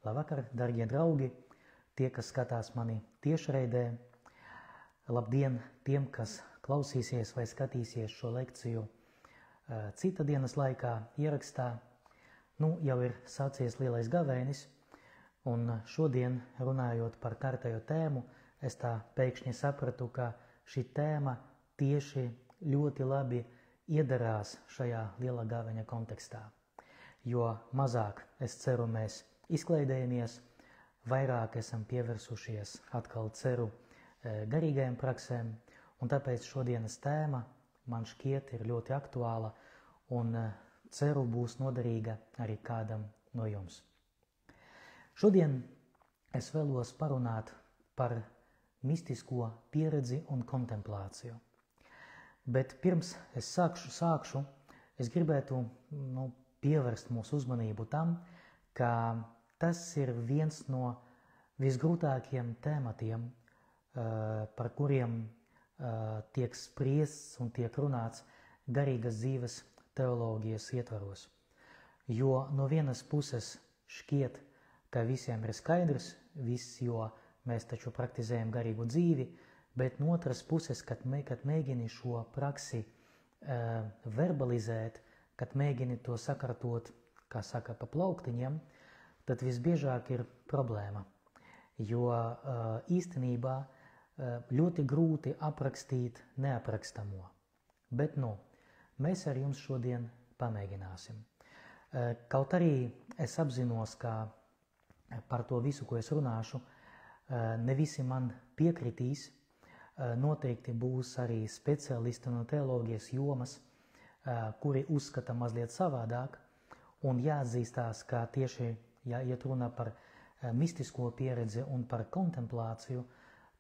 Labvakar, darbie draugi, tie, kas skatās mani tiešraidē. Labdien tiem, kas klausīsies vai skatīsies šo lekciju cita dienas laikā, ierakstā. Jau ir sācies lielais gavēnis, un šodien, runājot par kārtējo tēmu, es tā pēkšņi sapratu, ka šī tēma tieši ļoti labi iedarās šajā lielā gaveņa kontekstā. Jo mazāk, es ceru, mēs izklaidējamies, vairāk esam pievērsušies atkal ceru garīgajām praksēm, un tāpēc šodienas tēma man šķiet ir ļoti aktuāla un ceru būs noderīga arī kādam no jums. Šodien es vēlos parunāt par mistisko pieredzi un kontemplāciju. Bet pirms es sākšu, es gribētu pievērst mūsu uzmanību tam, ka tas ir viens no visgrūtākajiem tematiem, par kuriem tiek spriests un tiek runāts garīgas dzīves teoloģijas ietvaros. Jo no vienas puses šķiet, ka visiem ir skaidrs, jo mēs taču praktizējam garīgu dzīvi, bet no otras puses, kad mēģini šo praksi verbalizēt, kad mēģini to sakārtot, kā saka, pa plauktiņiem, tad visbiežāk ir problēma. Jo īstenībā ļoti grūti aprakstīt neaprakstamo. Bet mēs ar jums šodien pamēģināsim. Kaut arī es apzinos, ka par to visu, ko es runāšu, ne visi man piekritīs. Noteikti būs arī speciālisti no teoloģijas jomas, kuri uzskata mazliet savādāk, un jāatzīstās, ka tieši, ja iet runa par mistisko pieredzi un par kontemplāciju,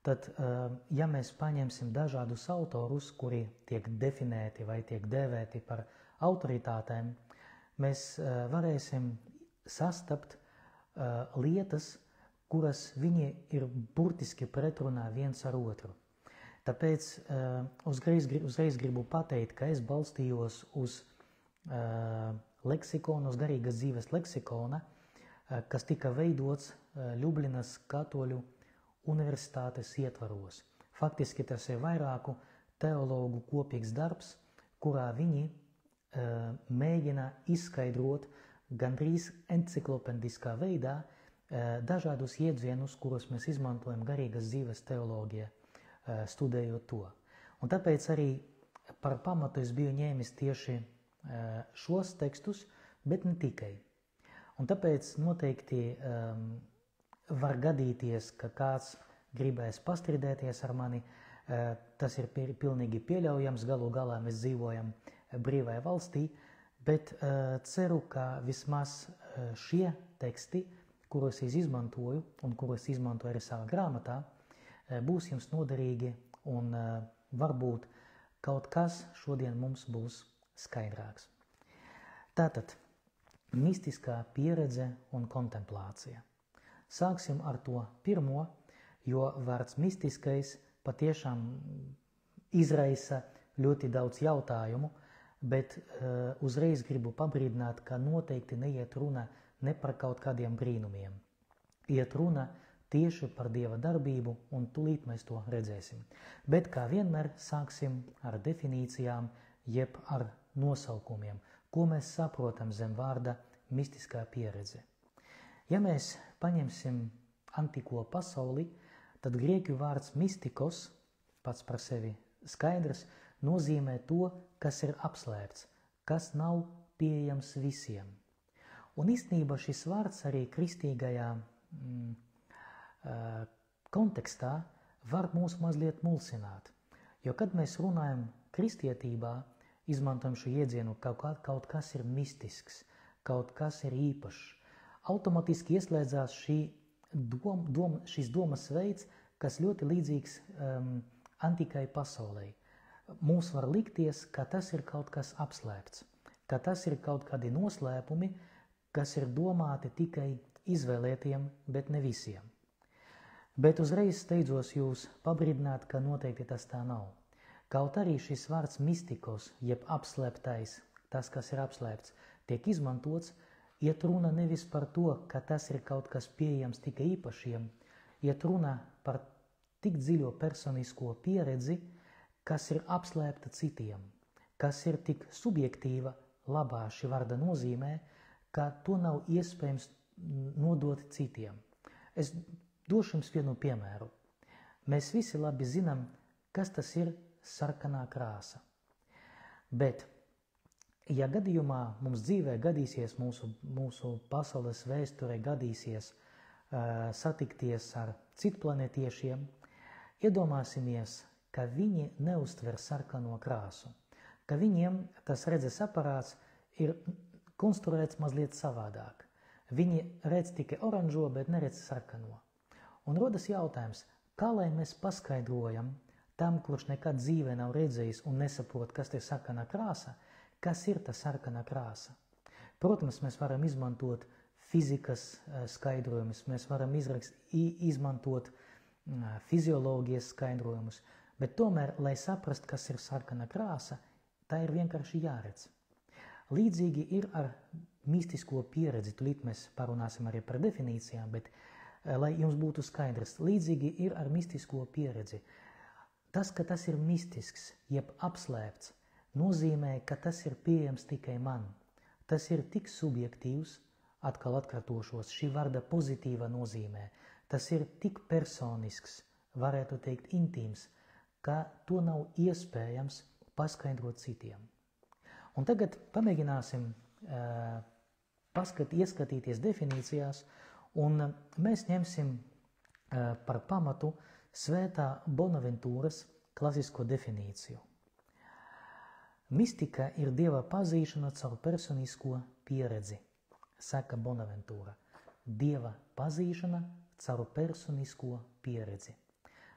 tad, ja mēs paņemsim dažādus autorus, kuri tiek definēti vai tiek dēvēti par autoritātēm, mēs varēsim sastapt lietas, kuras viņi ir burtiski pretrunā viens ar otru. Tāpēc uzreiz gribu pateikt, ka es balstījos uz leksikonu, uz garīgas dzīves leksikona, kas tika veidots Ljubljanas Katoļu universitātes ietvaros. Faktiski tas ir vairāku teologu kopīgs darbs, kurā viņi mēģina izskaidrot gandrīz enciklopediskā veidā dažādus iedzienus, kurus mēs izmantojam garīgas dzīves teoloģijā, studējot to. Un tāpēc arī par pamatu es biju ņēmis tieši šos tekstus, bet ne tikai. Un tāpēc noteikti var gadīties, ka kāds gribēs pastrīdēties ar mani. Tas ir pilnīgi pieļaujams, galu galā mēs dzīvojam brīvajā valstī, bet ceru, ka vismaz šie teksti, kurus es izmantoju un kurus izmantoju arī savā grāmatā, būs jums noderīgi un varbūt kaut kas šodien mums būs skaidrāks. Tātad, mistiskā pieredze un kontemplācija. Sāksim ar to pirmo, jo vārds mistiskais patiešām izraisa ļoti daudz jautājumu, bet uzreiz gribu pabrīdināt, ka noteikti neiet runa ne par kaut kādiem brīnumiem. Iet runa tieši par Dieva darbību, un tūlīt mēs to redzēsim. Bet kā vienmēr sāksim ar definīcijām, jeb ar nosaukumiem, ko mēs saprotam zem vārda mistiskā pieredze. Ja mēs paņemsim antiko pasauli, tad grieķu vārds mistikos, pats par sevi skaidrs, nozīmē to, kas ir apslēpts, kas nav pieejams visiem. Un īstenībā šis vārds arī kristīgajā kontekstā var mūs mazliet mulsināt. Jo, kad mēs runājam kristietībā, izmantojam šo iedzienu, kaut kas ir mistisks, kaut kas ir īpašs, automatiski ieslēdzās šis domas veids, kas ļoti līdzīgs antikai pasaulē. Mums var likties, ka tas ir kaut kas apslēpts, ka tas ir kaut kādi noslēpumi, kas ir domāti tikai izvēlētiem, bet ne visiem. Bet uzreiz steidzos jūs pabrīdināt, ka noteikti tas tā nav. Kaut arī šis vārds mistikos, jeb apslēptais, tas, kas ir apslēpts, tiek izmantots, iet runa nevis par to, ka tas ir kaut kas pieejams tikai īpašiem, iet runa par tik dziļo personisko pieredzi, kas ir apslēpta citiem, kas ir tik subjektīva labā šī vārda nozīmē, ka to nav iespējams nodot citiem. Es došu jums vienu piemēru. Mēs visi labi zinām, kas tas ir sarkanā krāsa. Bet, ja gadījumā mums dzīvē gadīsies, mūsu pasaules vēsturē gadīsies satikties ar citplanētiešiem, iedomāsimies, ka viņi neuztver sarkano krāsu, ka viņiem tas redzes aparāts ir konstruēts mazliet savādāk. Viņi redz tikai oranžo, bet neredz sarkano. Un rodas jautājums, kā lai mēs paskaidrojam tam, kurš nekad dzīvē nav redzējis un nesaprot, kas ir sarkanā krāsa, kas ir ta sarkanā krāsa. Protams, mēs varam izmantot fizikas skaidrojumus, mēs varam izmantot fizioloģijas skaidrojumus, bet tomēr, lai saprast, kas ir sarkana krāsa, tā ir vienkārši jāredz. Līdzīgi ir ar mistisko pieredzi, tūlīt mēs parunāsim arī par definīcijām, bet, lai jums būtu skaidrs, līdzīgi ir ar mistisko pieredzi. Tas, ka tas ir mistisks, jeb apslēpts, nozīmē, ka tas ir pieejams tikai man. Tas ir tik subjektīvs, atkal atkārtošos, šī vārda pozitīva nozīmē. Tas ir tik personisks, varētu teikt intīms, ka to nav iespējams paskaidrot citiem. Un tagad pamēģināsim ieskatīties definīcijās, un mēs ņemsim par pamatu Svētā Bonaventūras klasisko definīciju. Mistika ir Dieva pazīšana caur personisko pieredzi, saka Bonaventūra. Dieva pazīšana caur personisko pieredzi.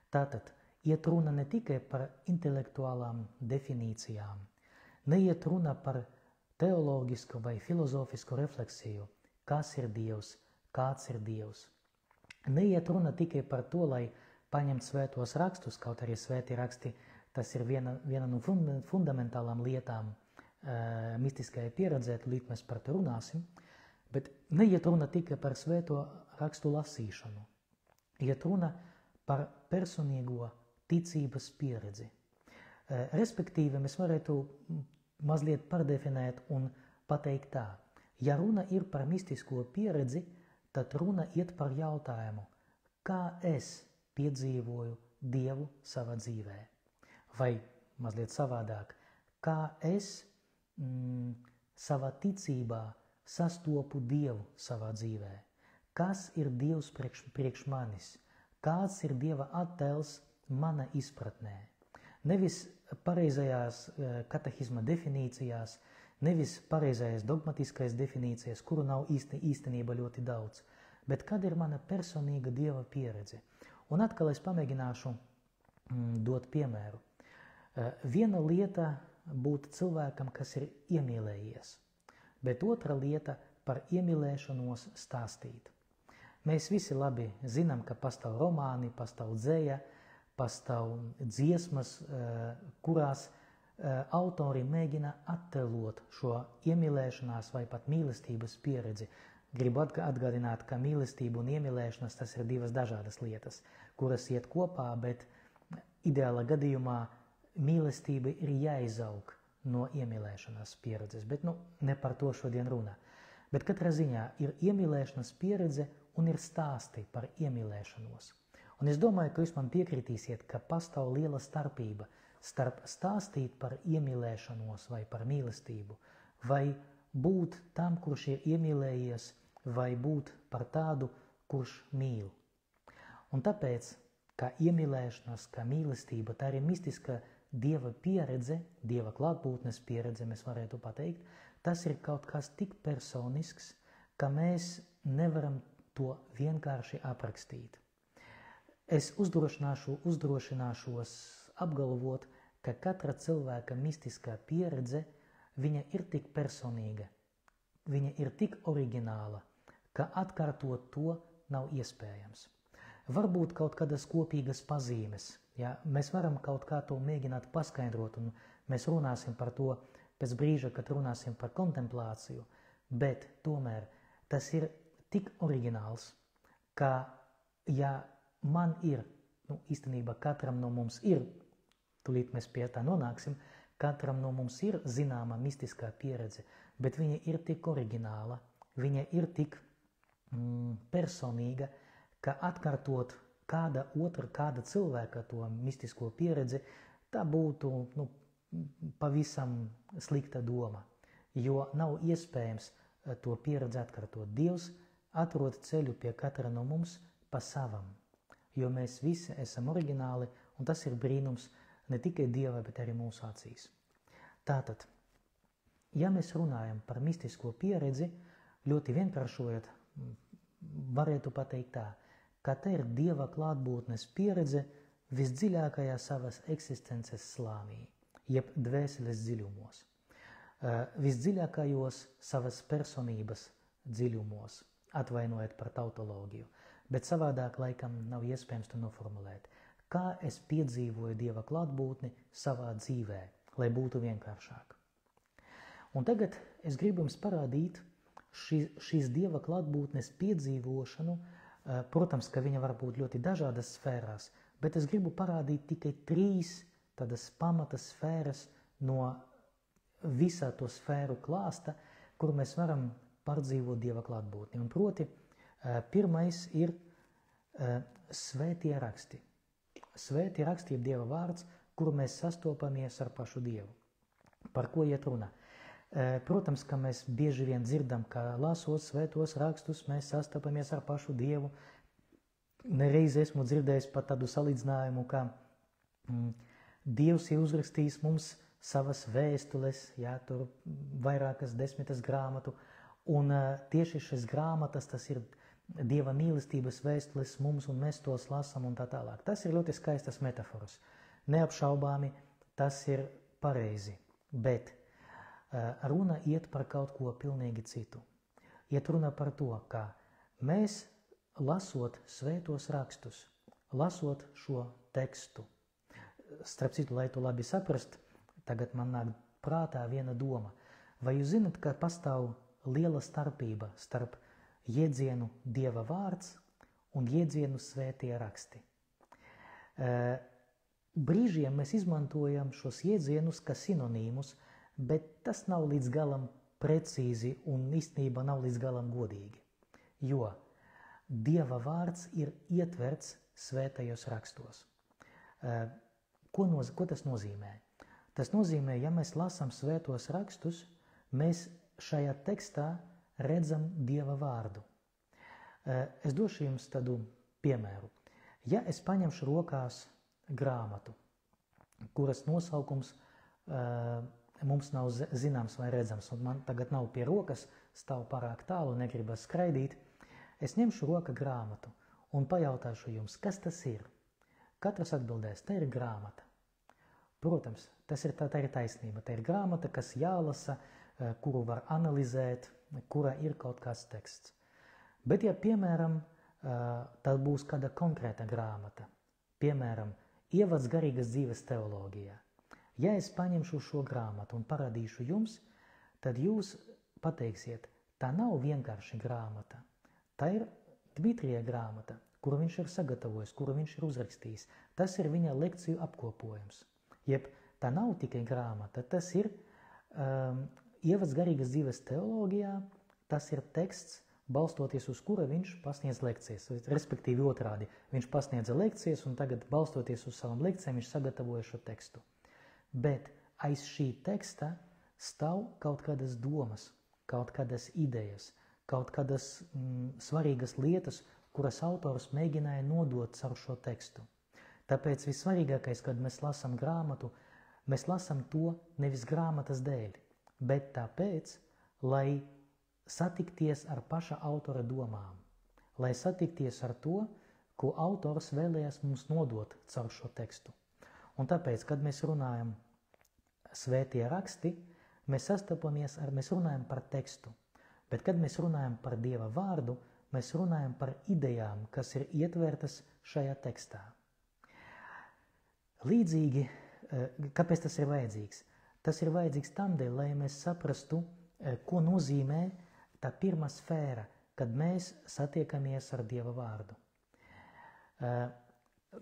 Tātad iet runa ne tikai par intelektuālām definīcijām, neiet runa par teoloģisku vai filozofisku refleksiju, kas ir Dievs, kāds ir Dievs. Neiet runa tikai par to, lai paņemt svētos rakstus, kaut arī svēti raksti, tas ir viena no fundamentālām lietām mistiskajai pieredzē, līdz mēs par to runāsim, bet neiet runa tikai par svēto rakstu lasīšanu. Iet runa par personīgo ticības pieredzi. Respektīvi, mēs varētu mazliet pārdefinēt un pateikt tā. Ja runa ir par mistisko pieredzi, tad runa iet par jautājumu, kā es piedzīvoju Dievu savā dzīvē. Vai mazliet savādāk, kā es savā ticībā sastopu Dievu savā dzīvē. Kas ir Dievs priekš manis? Kāds ir Dieva attēls mana izpratnē? Nevis pareizajās katehisma definīcijās, nevis pareizajās dogmatiskajās definīcijās, kuru nav īstenība ļoti daudz, bet kad ir mana personīga Dieva pieredze. Un atkal es pamēģināšu dot piemēru. Viena lieta būt cilvēkam, kas ir iemīlējies, bet otra lieta par iemīlēšanos stāstīt. Mēs visi labi zinām, ka pastāv romāni, pastāv dzeja, pastāv dziesmas, kurās autori mēģina attēlot šo iemīlēšanās vai pat mīlestības pieredzi. Gribu atgādināt, ka mīlestība un iemīlēšanās tas ir divas dažādas lietas, kuras iet kopā, bet ideālā gadījumā mīlestība ir jāizaug no iemīlēšanās pieredzes, bet ne par to šodien runā. Bet katrā ziņā ir iemīlēšanās pieredze un ir stāsti par iemīlēšanos. Un es domāju, ka jūs man piekritīsiet, ka pastāv liela starpība starp stāstīt par iemīlēšanos vai par mīlestību, vai būt tam, kurš ir iemīlējies, vai būt par tādu, kurš mīl. Un tāpēc, ka iemīlēšanās, ka mīlestība, tā ir mistiska Dieva pieredze, Dieva klātbūtnes pieredze, mēs varētu pateikt, tas ir kaut kas tik personisks, ka mēs nevaram to vienkārši aprakstīt. Es uzdrošināšos apgalvot, ka katra cilvēka mistiskā pieredze, viņa ir tik personīga, viņa ir tik oriģināla, ka atkārtot to nav iespējams. Varbūt kaut kādas kopīgas pazīmes, ja mēs varam kaut kā to mēģināt paskaidrot, un mēs runāsim par to pēc brīža, kad runāsim par kontemplāciju, bet tomēr tas ir tik oriģināls, ka ja man ir, īstenībā katram no mums ir, tūlīt mēs pie tā nonāksim, katram no mums ir zināma mistiskā pieredze, bet viņa ir tik oriģināla, viņa ir tik personīga, ka atkārtot kāda cilvēka to mistisko pieredzi, tā būtu pavisam slikta doma, jo nav iespējams to pieredzi atkārtot. Dievs atrod ceļu pie katra no mums pa savam, jo mēs visi esam oriģināli, un tas ir brīnums ne tikai Dieva, bet arī mūsu acīs. Tātad, ja mēs runājam par mistisko pieredzi, ļoti vienkāršojot, varētu pateikt tā, ka te ir Dieva klātbūtnes pieredze visdziļākajā savas eksistences slānī, jeb dvēseles dziļumos, visdziļākajos savas personības dziļumos, atvainojiet par tautoloģiju, bet savādāk laikam nav iespējams to noformulēt. Kā es piedzīvoju Dieva klātbūtni savā dzīvē, lai būtu vienkāršāk. Un tagad es gribu jums parādīt šīs Dieva klātbūtnes piedzīvošanu, protams, ka viņa var būt ļoti dažādas sfērās, bet es gribu parādīt tikai 3 tādas pamata sfēras no visā to sfēru klāsta, kur mēs varam pārdzīvot Dieva klātbūtni. Un proti, pirmais ir svētie raksti. Svētie raksti ir Dieva vārds, kuru mēs sastopamies ar pašu Dievu. Par ko iet runa? Protams, ka mēs bieži vien dzirdam, ka lasot svētos rakstus, mēs sastopamies ar pašu Dievu. Nereiz esmu dzirdējis pat tādu salīdzinājumu, ka Dievs ir uzrakstījis mums savas vēstules, tur vairākas 10 grāmatu, un tieši šis grāmatas, tas ir Dieva mīlestības vēstules mums, un mēs tos lasam un tā tālāk. Tas ir ļoti skaistas metaforas. Neapšaubāmi tas ir pareizi, bet runa iet par kaut ko pilnīgi citu. Iet runa par to, ka mēs lasot svētos rakstus, lasot šo tekstu, starp citu, lai to labi saprast, tagad man nāk prātā viena doma. Vai jūs zinat, ka pastāv liela starpība starp jēdzienu Dieva vārds un jēdzienu svētie raksti? Brīžiem mēs izmantojam šos jēdzienus kā sinonīmus, bet tas nav līdz galam precīzi un īstenībā nav līdz galam godīgi. Jo Dieva vārds ir ietverts svētajos rakstos. Ko tas nozīmē? Tas nozīmē, ja mēs lasām svētos rakstus, mēs šajā tekstā redzam Dieva vārdu. Es došu jums tādu piemēru. Ja es paņemšu rokās grāmatu, kuras nosaukums mums nav zināms vai redzams, un man tagad nav pie rokas, stāv pārāk tālu, negribas skraidīt, es ņemšu roka grāmatu un pajautāšu jums, kas tas ir. Katrs atbildēs, tā ir grāmata. Protams, tā ir taisnība, tā ir grāmata, kas jālasa, kuru var analizēt, kura ir kaut kāds teksts. Bet, ja, piemēram, tad būs kāda konkrēta grāmata, piemēram, Ievads garīgas dzīves teoloģijā. Ja es paņemšu šo grāmatu un parādīšu jums, tad jūs pateiksiet, tā nav vienkārši grāmata. Tā ir Dmitrija grāmata, kuru viņš ir sagatavojis, kuru viņš ir uzrakstījis. Tas ir viņa lekciju apkopojums. Jeb tā nav tikai grāmata, tas ir Ievads garīgas dzīves teoloģijā, tas ir teksts, balstoties uz kura viņš pasniedz lekcijas, respektīvi otrādi. Viņš pasniedza lekcijas un tagad, balstoties uz savām lekcijām, viņš sagatavoja šo tekstu. Bet aiz šī teksta stāv kaut kādas domas, kaut kādas idejas, kaut kādas svarīgas lietas, kuras autors mēģināja nodot caur šo tekstu. Tāpēc vissvarīgākais, kad mēs lasām grāmatu, mēs lasām to nevis grāmatas dēļ, bet tāpēc, lai satikties ar paša autora domām, lai satikties ar to, ko autors vēlējās mums nodot caur šo tekstu. Un tāpēc, kad mēs runājam svētie raksti, mēs runājam par tekstu, bet kad mēs runājam par Dieva vārdu, mēs runājam par idejām, kas ir ietvertas šajā tekstā. Līdzīgi, kāpēc tas ir vajadzīgs? Tas ir vajadzīgs tādēļ, lai mēs saprastu, ko nozīmē tā pirmā sfēra, kad mēs satiekamies ar Dieva vārdu.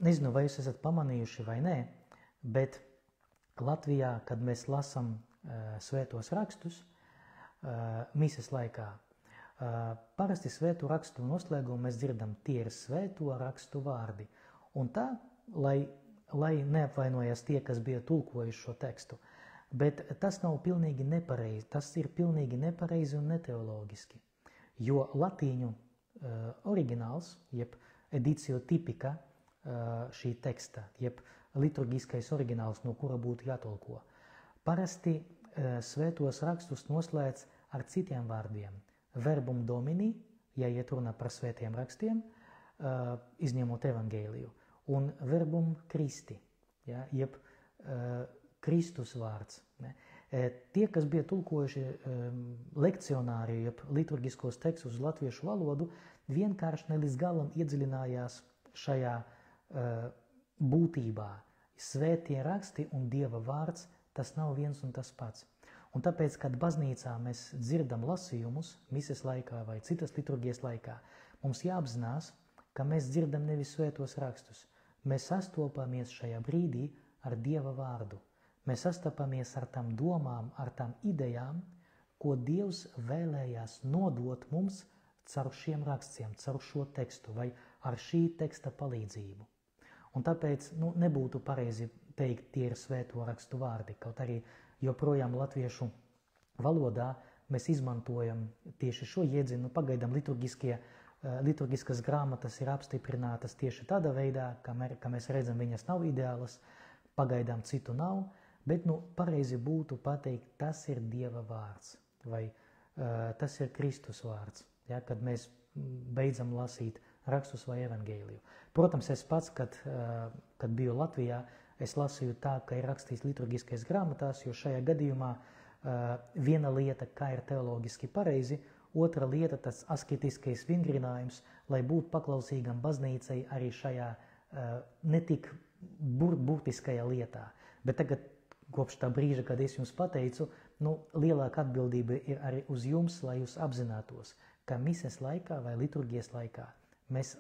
Nezinu, vai jūs esat pamanījuši vai nē, bet Latvijā, kad mēs lasām svētos rakstus mises laikā, parasti svēto rakstu noslēgumu mēs dzirdam, tie ir svēto rakstu vārdi. Un tā, lai neapvainojas tie, kas bija tulkojuši šo tekstu, bet tas nav pilnīgi nepareizi, tas ir pilnīgi nepareizi un neteologiski, jo latīņu oriģināls, jeb edicio tipika šī teksta, jeb liturgiskais oriģināls, no kura būtu jātolko, parasti svētos rakstus noslēdz ar citiem vārdiem. Verbum domini, ja iet runa par svētiem rakstiem, izņemot evangēliju, un verbum Christi, ja, jeb Kristus vārds. Ne. Tie, kas bija tulkojuši lekcionāri, jeb liturgiskos tekstus uz latviešu valodu, vienkārši ne līdz galam iedziļinājās šajā būtībā. Svētie raksti un Dieva vārds, tas nav viens un tas pats. Un tāpēc, kad baznīcā mēs dzirdam lasījumus mises laikā vai citas liturgijas laikā, mums jāapzinās, ka mēs dzirdam nevis svētos rakstus. Mēs sastopamies šajā brīdī ar Dieva vārdu. Mēs sastopamies ar tām domām, ar tām idejām, ko Dievs vēlējās nodot mums caur šiem rakstiem, caur šo tekstu vai ar šī teksta palīdzību. Un tāpēc nebūtu pareizi teikt, tie ir svēto rakstu vārdi, kaut arī joprojām latviešu valodā mēs izmantojam tieši šo jēdzienu. Pagaidām liturgiskas grāmatas ir apstiprinātas tieši tādā veidā, ka mēs redzam, viņas nav ideālas, pagaidām citu nav, bet pareizi būtu pateikt, tas ir Dieva vārds vai tas ir Kristus vārds, ja, kad mēs beidzam lasīt rakstus vai evangēliju. Protams, es pats, kad biju Latvijā, es lasīju tā, ka ir rakstīts liturgiskais grāmatās, jo šajā gadījumā viena lieta, kā ir teologiski pareizi, otra lieta, tas asketiskais vingrinājums, lai būtu paklausīgam baznīcai arī šajā netik burtiskajā lietā. Bet tagad, kopš tā brīža, kad es jums pateicu, lielāka atbildība ir arī uz jums, lai jūs apzinātos, ka mises laikā vai liturgijas laikā mēs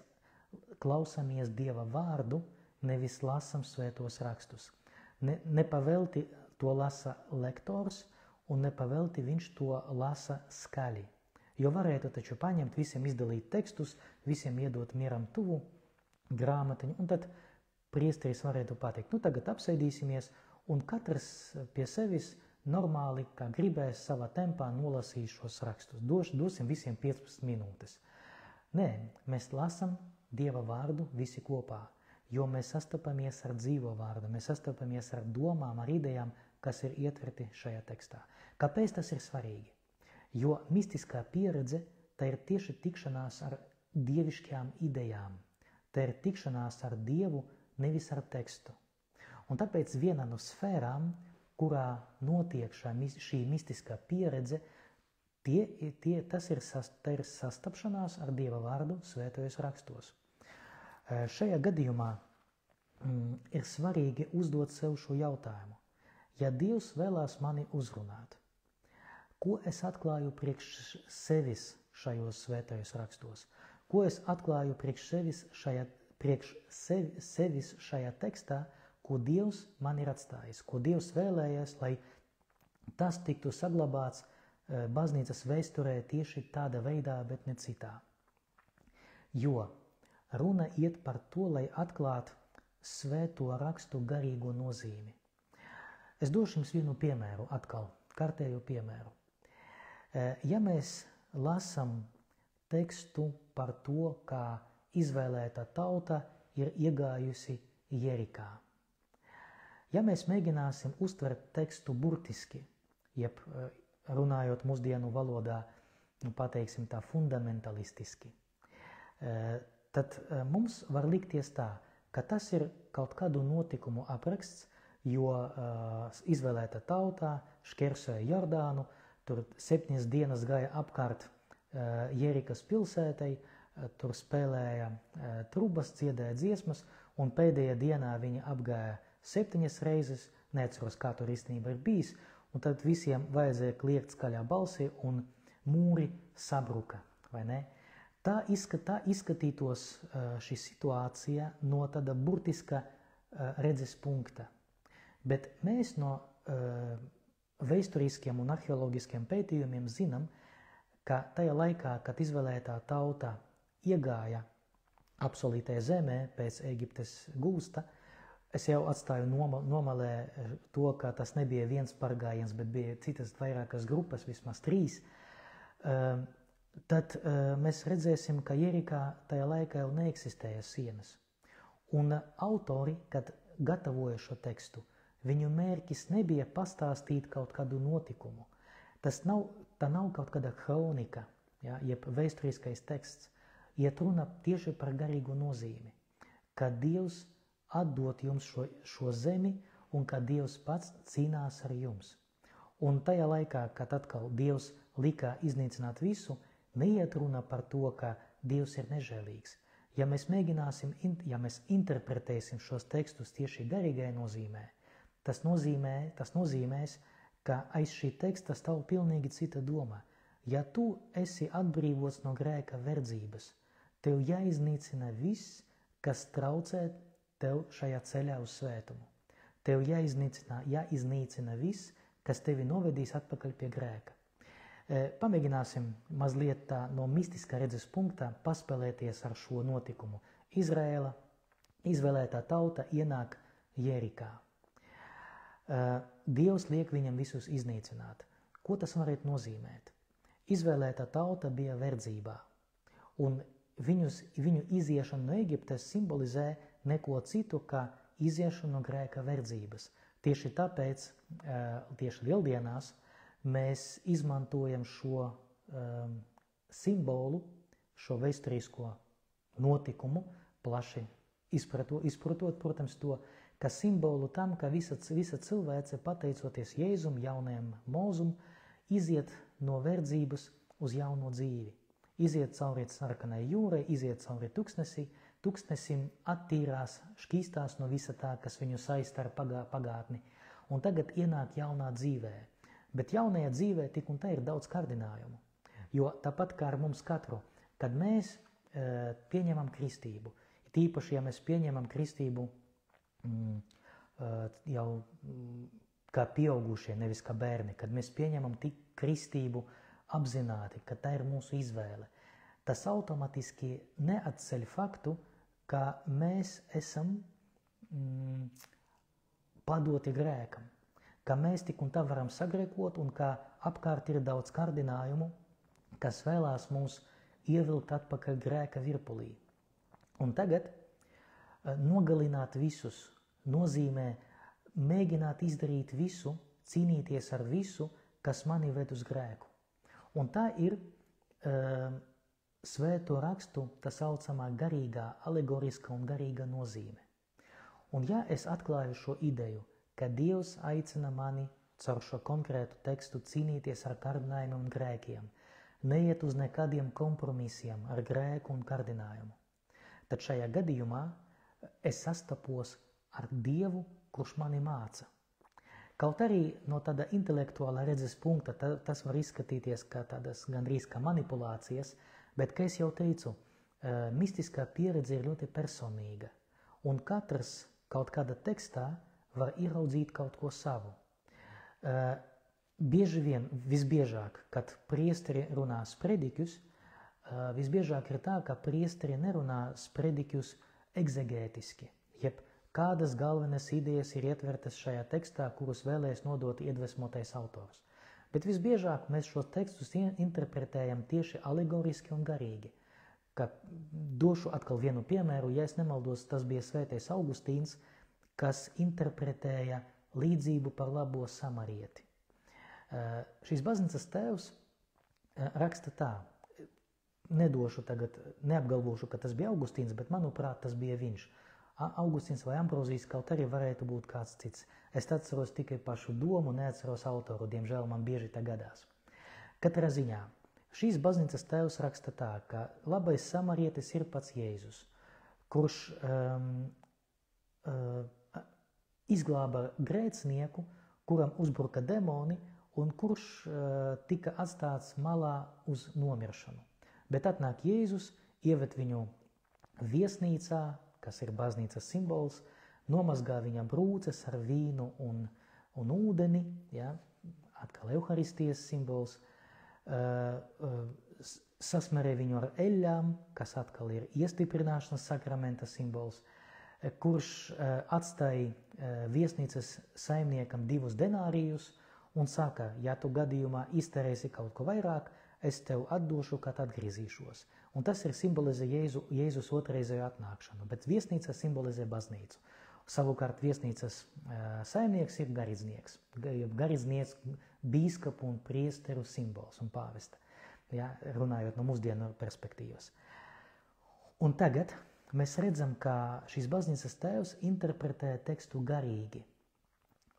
klausāmies Dieva vārdu, nevis lasam svētos rakstus. Nepavelti to lasa lektors un nepavelti viņš to lasa skaļi. Jo varētu taču paņemt, visiem izdalīt tekstus, visiem iedot mieram tuvu grāmatiņu, un tad priesteris varētu pateikt, tagad apsēdīsimies, un katrs pie sevis normāli, kā gribēs savā tempā, nolasīs šos rakstus. Dosim visiem 15 minūtes. Nē, mēs lasam Dieva vārdu visi kopā, jo mēs sastopamies ar dzīvo vārdu, mēs sastopamies ar domām, ar idejām, kas ir ietverti šajā tekstā. Kāpēc tas ir svarīgi? Jo mistiskā pieredze, tā ir tieši tikšanās ar dievišķām idejām. Tā ir tikšanās ar Dievu, nevis ar tekstu. Un tāpēc viena no sfērām, kurā notiek šī mistiskā pieredze, tas ir sastapšanās ar Dieva vārdu svētajos rakstos. Šajā gadījumā ir svarīgi uzdot sev šo jautājumu. Ja Dievs vēlās mani uzrunāt, ko es atklāju priekš sevis šajos svētajos rakstos? Ko es atklāju priekš sevis šajā tekstā, ko Dievs man ir atstājis, ko Dievs vēlējies, lai tas tiktu saglabāts baznīcas vēsturē tieši tāda veidā, bet ne citā. Jo runa iet par to, lai atklātu svēto rakstu garīgo nozīmi. Es došu jums vienu piemēru, atkal kārtēju piemēru. Ja mēs lasam tekstu par to, kā izvēlēta tauta ir iegājusi Jerikā. Ja mēs mēģināsim uztvert tekstu burtiski, jeb runājot mūsdienu valodā, pateiksim tā fundamentalistiski, tad mums var likties tā, ka tas ir kaut kādu notikumu apraksts, jo izvēlēta tautā šķērsoja Jordānu, tur 7 dienas gāja apkārt Jerikas pilsētai, tur spēlēja trubas, dziedāja dziesmas, un pēdējā dienā viņi apgāja 7 reizes, neatceros, kā tur īstenībā ir bijis, un tad visiem vajadzēja kliegt skaļā balsī un mūri sabruka, vai ne? Tā izskatītos šī situācija no tāda burtiska redzes punkta. Bet mēs no vēsturiskiem un arheologiskiem pētījumiem zinām, ka tajā laikā, kad izvēlētā tauta iegāja apsolītajā zemē pēc Ēģiptes gūsta, es jau atstāju nomalē to, ka tas nebija viens pārgājiens, bet bija citas vairākas grupas, vismaz 3, tad mēs redzēsim, ka Jerikā tajā laikā jau neeksistēja sienas. Un autori, kad gatavoja šo tekstu, viņu mērķis nebija pastāstīt kaut kādu notikumu. Tā nav kaut kāda kronika, ja, jeb vēsturiskais teksts. Iet runa tieši par garīgu nozīmi, ka Dievs atdot jums šo zemi un ka Dievs pats cīnās ar jums. Un tajā laikā, kad atkal Dievs lika iznīcināt visu, neiet runa par to, ka Dievs ir nežēlīgs. Ja mēs interpretēsim šos tekstus tieši garīgai nozīmē, tas nozīmēs, ka aiz šī teksta stāv pilnīgi cita doma. Ja tu esi atbrīvots no grēka verdzības, tev jāiznīcina viss, kas traucē tev šajā ceļā uz svētumu. Tev jāiznīcina viss, kas tevi novedīs atpakaļ pie grēka. Pamēģināsim mazliet tā no mistiskā redzes punkta paspēlēties ar šo notikumu. Izraēla izvēlētā tauta ienāk Jerikā. Dievs liek viņam visus iznīcināt. Ko tas varētu nozīmēt? Izvēlētā tauta bija verdzībā, un viņu iziešana no Ēģiptes simbolizē neko citu, kā iziešanu no grēka verdzības. Tieši tāpēc, tieši lieldienās, mēs izmantojam šo simbolu, šo vēsturisko notikumu, plaši izprotot, protams, to, ka simbolu tam, ka visa cilvēce, pateicoties Jēzum, jaunajam mūzum, iziet no verdzības uz jauno dzīvi. Iziet cauri sarkanai jūrai, iziet cauri tūkstnesim, attīrās, šķīstās no visa tā, kas viņu saista ar pagātni, un tagad ienāk jaunā dzīvē. Bet jaunajā dzīvē tik un tā ir daudz kārdinājumu, jo tāpat kā ar mums katru, kad mēs pieņemam kristību, tīpaši, ja mēs pieņemam kristību jau kā pieaugušie, nevis kā bērni, kad mēs pieņemam kristību apzināti, ka tā ir mūsu izvēle, tas automatiski neatceļ faktu, ka mēs esam padoti grēkam, ka mēs tik un tā varam sagrēkot un ka apkārt ir daudz kārdinājumu, kas vēlās mūs ievilkt atpakaļ grēka virpulī. Un tagad nogalināt visus nozīmē mēģināt izdarīt visu, cīnīties ar visu, kas mani ved uz grēku. Un tā ir svēto rakstu tā saucamā garīgā, alegoriskā un garīga nozīme. Un ja es atklāju šo ideju, ka Dievs aicina mani caur šo konkrētu tekstu cīnīties ar kārdinājumiem un grēkiem, neiet uz nekādiem kompromisiem ar grēku un kārdinājumu, tad šajā gadījumā es sastapos ar Dievu, kurš mani māca. Kaut arī no tāda intelektuāla redzes punkta tas var izskatīties kā tādas gandrīz kā manipulācijas, bet, kā es jau teicu, mistiskā pieredze ir ļoti personīga, un katrs kaut kādā tekstā var ieraudzīt kaut ko savu. Bieži vien, visbiežāk, kad priesteri runā sprediķus, visbiežāk ir tā, ka priesteri nerunā sprediķus egzegētiski, jeb kādas galvenas idejas ir ietvertas šajā tekstā, kurus vēlēs nodot iedvesmotais autors. Bet visbiežāk mēs šos tekstus interpretējam tieši alegoriski un garīgi. Došu atkal vienu piemēru, ja es nemaldos, tas bija svētais Augustīns, kas interpretēja līdzību par labo samarieti. Šīs baznīcas tēvs raksta tā, neapgalvošu, ka tas bija Augustīns, bet manuprāt, tas bija viņš. Augustīns vai Ambrozijs kaut arī varētu būt kāds cits. Es atceros tikai pašu domu, neatceros autoru, diemžēl man bieži tā gadās. Katrā ziņā, šīs baznīcas tēvs raksta tā, ka labais samarietis ir pats Jēzus, kurš izglāba grēcinieku, kuram uzbruka demoni un kurš tika atstāts malā uz nomiršanu. Bet atnāk Jēzus, ieved viņu viesnīcā, kas ir baznīcas simbols, nomazgā viņam brūces ar vīnu un ūdeni, ja, atkal Euharistijas simbols, sasmerē viņu ar eļļām, kas atkal ir iestiprināšanas sakramenta simbols, kurš atstāja viesnīcas saimniekam 2 denārijus un saka, ja tu gadījumā izterēsi kaut ko vairāk, es tev atdošu, kad atgriezīšos. Un tas ir simbolizē Jēzus otrreizēju atnākšanu, bet viesnīca simbolizē baznīcu. Savukārt viesnīcas saimnieks ir garīdznieks. Garīdznieks, bīskapu un priesteru simbols un pāvesta, ja, runājot no mūsdienu perspektīvas. Un tagad mēs redzam, ka šīs baznīcas tēvs interpretē tekstu garīgi,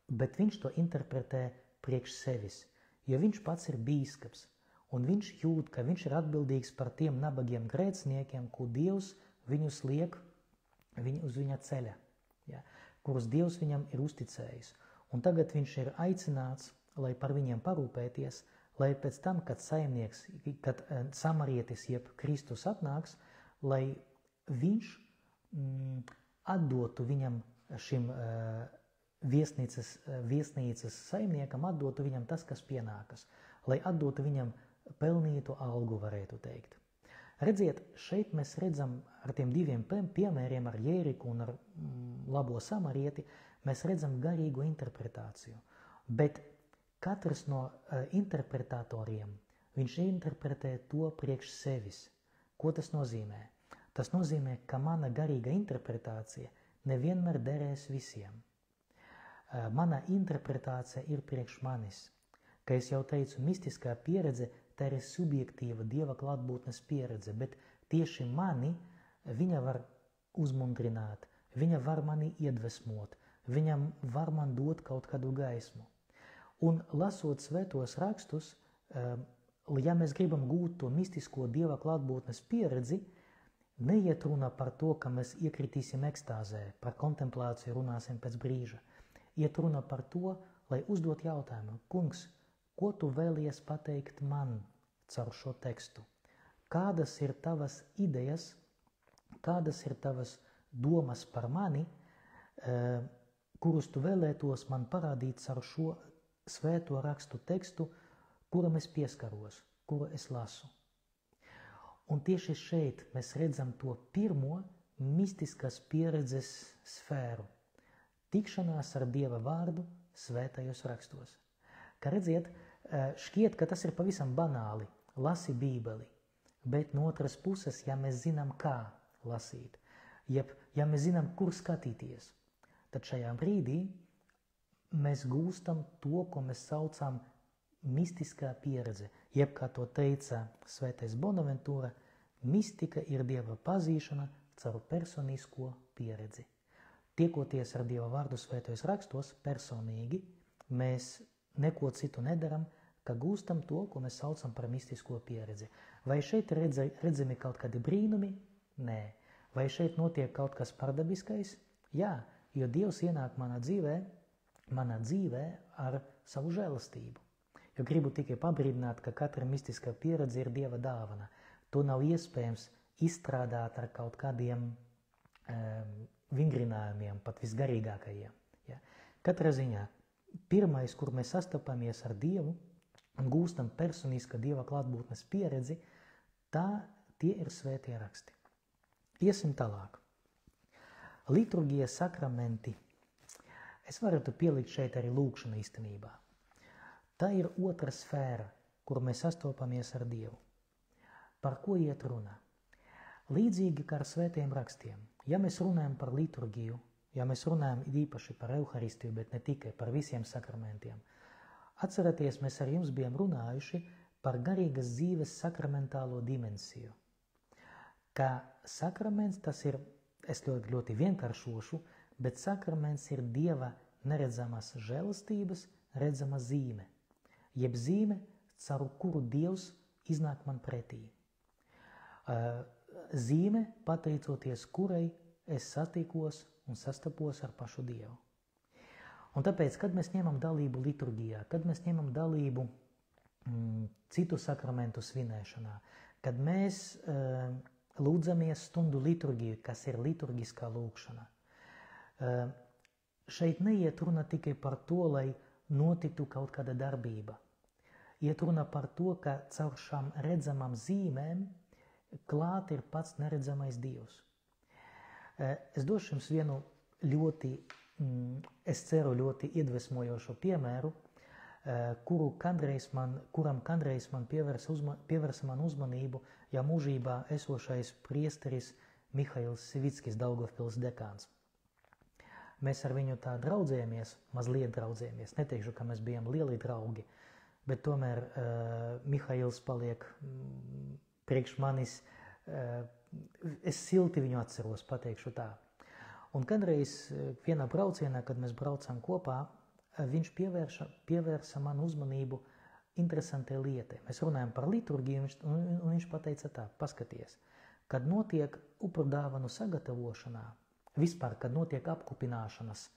bet viņš to interpretē priekš sevis, jo viņš pats ir bīskaps, un viņš jūt, ka viņš ir atbildīgs par tiem nabagiem grēciniekiem, ko Dievs viņus liek uz viņa ceļa, ja, kurus Dievs viņam ir uzticējis. Un tagad viņš ir aicināts, lai par viņiem parūpēties, lai pēc tam, kad saimnieks, kad samarietis jeb Kristus atnāks, lai viņš atdotu viņam šim viesnīcas saimniekam, atdotu viņam tas, kas pienākas, lai atdotu viņam pelnītu algu, varētu teikt. Redziet, šeit mēs redzam ar tiem 2 piemēriem, ar Jēriku un ar labo samarieti, mēs redzam garīgu interpretāciju. Bet katrs no interpretatoriem, viņš interpretē to priekš sevis. Ko tas nozīmē? Tas nozīmē, ka mana garīga interpretācija nevienmēr derēs visiem. Mana interpretācija ir priekš manis. Kā es jau teicu, mistiskā pieredze tā ir subjektīva Dieva klātbūtnes pieredze, bet tieši mani viņa var uzmundrināt, viņa var mani iedvesmot, viņa var man dot kaut kādu gaismu. Un lasot svētos rakstus, ja mēs gribam gūt to mistisko Dieva klātbūtnes pieredzi, neiet runa par to, ka mēs iekritīsim ekstāzē, par kontemplāciju runāsim pēc brīža. Iet runa par to, lai uzdot jautājumu, kungs, ko tu vēlies pateikt man caur šo tekstu? Kādas ir tavas idejas, kādas ir tavas domas par mani, kurus tu vēlētos man parādīt caur šo svēto rakstu tekstu, kuram es pieskaros, kuru es lasu? Un tieši šeit mēs redzam to pirmo mistiskās pieredzes sfēru – tikšanās ar Dieva vārdu svētajos rakstos. Kā redziet, šķiet, ka tas ir pavisam banāli, lasi Bībeli, bet no otras puses, ja mēs zinām, kā lasīt, ja mēs zinām, kur skatīties, tad šajā brīdī mēs gūstam to, ko mēs saucam mistiskā pieredze, jeb kā to teica svētais Bonaventūra, mistika ir Dieva pazīšana caur personisko pieredzi. Tiekoties ar Dieva vārdu svētajos rakstos personīgi, mēs neko citu nedaram, ka gūstam to, ko mēs saucam par mistisko pieredzi. Vai šeit redzami kaut kādi brīnumi? Nē. Vai šeit notiek kaut kas pardabiskais? Jā, jo Dievs ienāk manā dzīvē ar savu žēlastību. Jo gribu tikai pabrīdināt, ka katra mistiskā pieredze ir Dieva dāvana. To nav iespējams izstrādāt ar kaut kādiem vingrinājumiem, pat visgarīgākajiem. Ja? Katrā ziņā, pirmais, kur mēs sastopamies ar Dievu un gūstam personiska Dieva klātbūtnes pieredzi, tie ir svētie raksti. Iesim tālāk. Liturgijas sakramenti. Es varētu pielikt šeit arī lūgšanu īstenībā. Tā ir otra sfēra, kur mēs sastopamies ar Dievu. Par ko iet runa? Līdzīgi kā ar svētiem rakstiem, ja mēs runājam par liturgiju, ja mēs runājam īpaši par Euharistiju, bet ne tikai par visiem sakramentiem, atcerieties, mēs ar jums bijām runājuši par garīgas dzīves sakramentālo dimensiju. Kā sakraments tas ir, es ļoti vienkāršošu, bet sakraments ir Dieva neredzamas žēlastības redzama zīme, jeb zīme, caur kuru Dievs iznāk man pretī. Zīme, pateicoties kurai es satikos un sastapos ar pašu Dievu. Un tāpēc, kad mēs ņemam dalību liturgijā, kad mēs ņemam dalību citu sakramentu svinēšanā, kad mēs lūdzamies stundu liturgiju, kas ir liturgiskā lūkšana, šeit neiet runa tikai par to, lai notiktu kaut kāda darbība. Iet runa par to, ka caur šām redzamām zīmēm klāt ir pats neredzamais Dievs. Es došu jums vienu ļoti, es ceru, ļoti iedvesmojošu piemēru, kuram kādreiz man pievērsa man uzmanību jau mūžībā esošais priesteris Mihails Sivickis, Daugavpils dekāns. Mēs ar viņu tā draudzējamies, mazliet draudzējamies, neteikšu, ka mēs bijām lieli draugi, bet tomēr Mihails paliek priekš manis, es silti viņu atceros, pateikšu tā. Un kādreiz vienā braucienā, kad mēs braucam kopā, viņš pievērsa man uzmanību interesantai lietai. Mēs runājam par liturgiju, un viņš pateica tā, paskaties, kad notiek upurdāvanu sagatavošanā, vispār, kad notiek apkupināšanas,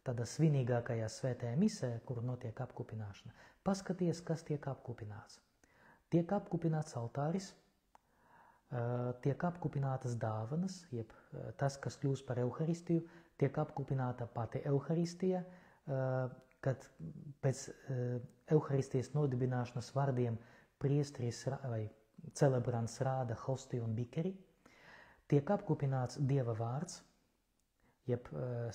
tādā svinīgākajā svētajā misē, kur notiek apkupināšana, paskaties, kas tiek apkupināts. Tiek apkupināts altāris, tiek apkupinātas dāvanas, jeb tas, kas kļūst par Euharistiju, tiek apkupināta pati Euharistija, kad pēc Euharistijas nodibināšanas vārdiem priesteris vai celebrants rāda hostiju un bikeri, tiek apkupināts Dieva vārds, jeb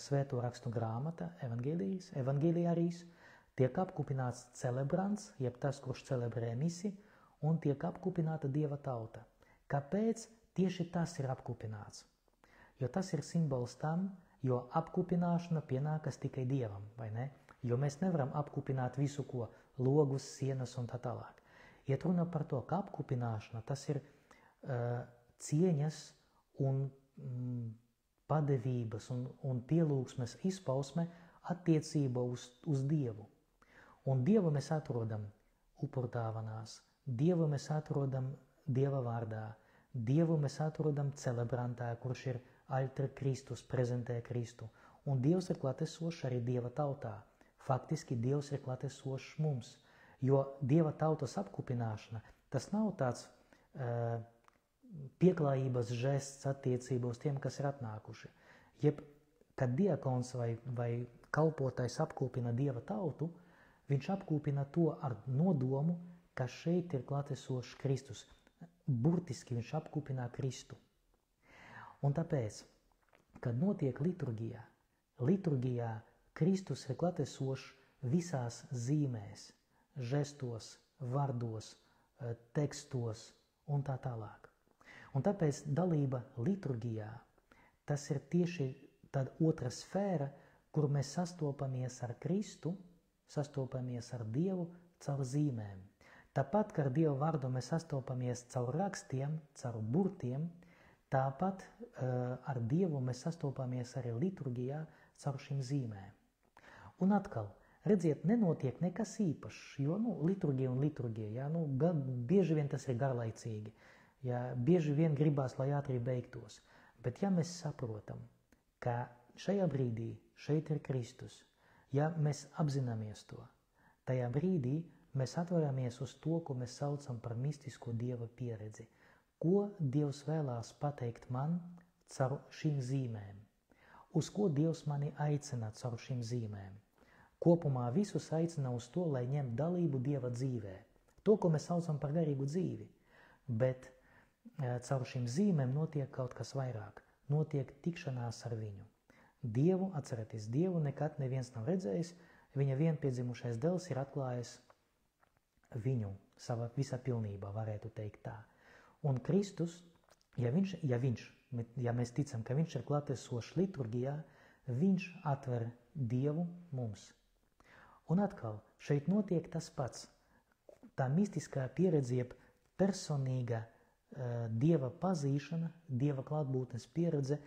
svēto rakstu grāmata, evangeliārijas, tiek apkupināts celebrants, jeb tas, kurš celebrē misi, un tiek apkupināta Dieva tauta. Kāpēc tieši tas ir apkupināts? Jo tas ir simbols tam, jo apkupināšana pienākas tikai Dievam, vai ne? Jo mēs nevaram apkupināt visu, ko logus, sienas un tā tālāk. Iet runa par to, ka apkupināšana tas ir cieņas un padevības un pielūgsmes izpausme attiecībā uz Dievu. Un Dievu mēs atrodam upurdāvanās, Dievu mēs atrodam Dieva vārdā, Dievu mēs atrodam celebrantā, kurš ir alter Kristus, prezentē Kristu. Un Dievs ir klātesošs arī Dieva tautā. Faktiski Dievs ir klātesošs mums, jo Dieva tautas apkupināšana, tas nav tāds pieklājības žests attiecībā uz tiem, kas ir atnākuši. Jeb, kad diakons vai kalpotais apkūpina Dieva tautu, viņš apkūpina to ar nodomu, ka šeit ir klātesošs Kristus. Burtiski viņš apkūpina Kristu. Un tāpēc, kad notiek liturgijā Kristus ir klātesošs visās zīmēs, žestos, vārdos, tekstos un tā tālāk. Un tāpēc dalība liturgijā, tas ir tieši tāda otra sfēra, kur mēs sastopamies ar Kristu, sastopamies ar Dievu caur zīmēm. Tāpat, kā ar Dieva vārdu mēs sastopamies caur rakstiem, caur burtiem, tāpat ar Dievu mēs sastopamies arī liturgijā caur šīm zīmēm. Un atkal, redziet, nenotiek nekas īpašs, jo liturgija un liturgija, ja, bieži vien tas ir garlaicīgi. Ja, bieži vien gribās, lai ātri beigtos, bet ja mēs saprotam, ka šajā brīdī šeit ir Kristus, ja mēs apzināmies to, tajā brīdī mēs atveramies uz to, ko mēs saucam par mistisko Dieva pieredzi, ko Dievs vēlās pateikt man caur šīm zīmēm, uz ko Dievs mani aicina caur šīm zīmēm. Kopumā visus aicina uz to, lai ņem dalību Dieva dzīvē, to, ko mēs saucam par garīgu dzīvi, bet caur šīm zīmēm notiek kaut kas vairāk, notiek tikšanās ar viņu. Dievu, atcerieties, Dievu nekad neviens nav redzējis, viņa vienpiedzimušais dēls ir atklājis viņu savā visā pilnībā, varētu teikt tā. Un Kristus, ja mēs ticam, ka viņš ir klātesošs liturgijā, viņš atver Dievu mums. Un atkal, šeit notiek tas pats, tā mistiskā pieredze, jeb personīga Dieva pazīšana, Dieva klātbūtnes pieredze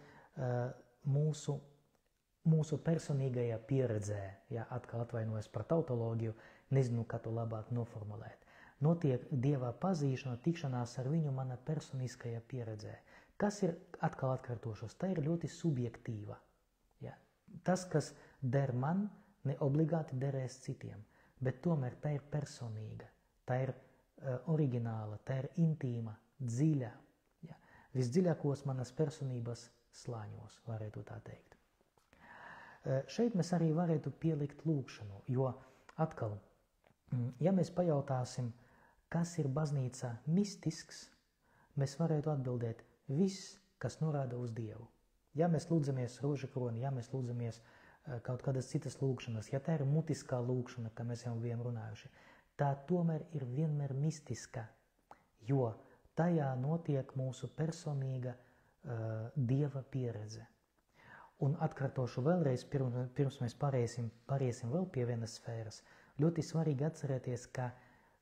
mūsu personīgajā pieredzē, ja atkal atvainojos par tautoloģiju, nezinu, kā to labāk noformulēt. Notiek Dieva pazīšana, tikšanās ar viņu mana personiskajā pieredzē. Kas ir, atkal atkārtošos, tā ir ļoti subjektīva. Ja? Tas, kas der man, ne obligāti derēs citiem, bet tomēr tā ir personīga, tā ir oriģināla, tā ir intīma, dziļa, ja? Visdziļākos manas personības slāņos, varētu tā teikt. Šeit mēs arī varētu pielikt lūkšanu, jo atkal, ja mēs pajautāsim, kas ir baznīca mistisks, mēs varētu atbildēt viss, kas norāda uz Dievu. Ja mēs lūdzamies rožakroni, ja mēs lūdzamies kaut kādas citas lūkšanas, ja tā ir mutiskā lūkšana, kā mēs jau bijām runājuši, tā tomēr ir vienmēr mistiska, jo tajā notiek mūsu personīga Dieva pieredze. Un atkārtošu vēlreiz, pirms mēs pāriesim vēl pie vienas sfēras, ļoti svarīgi atcerēties, ka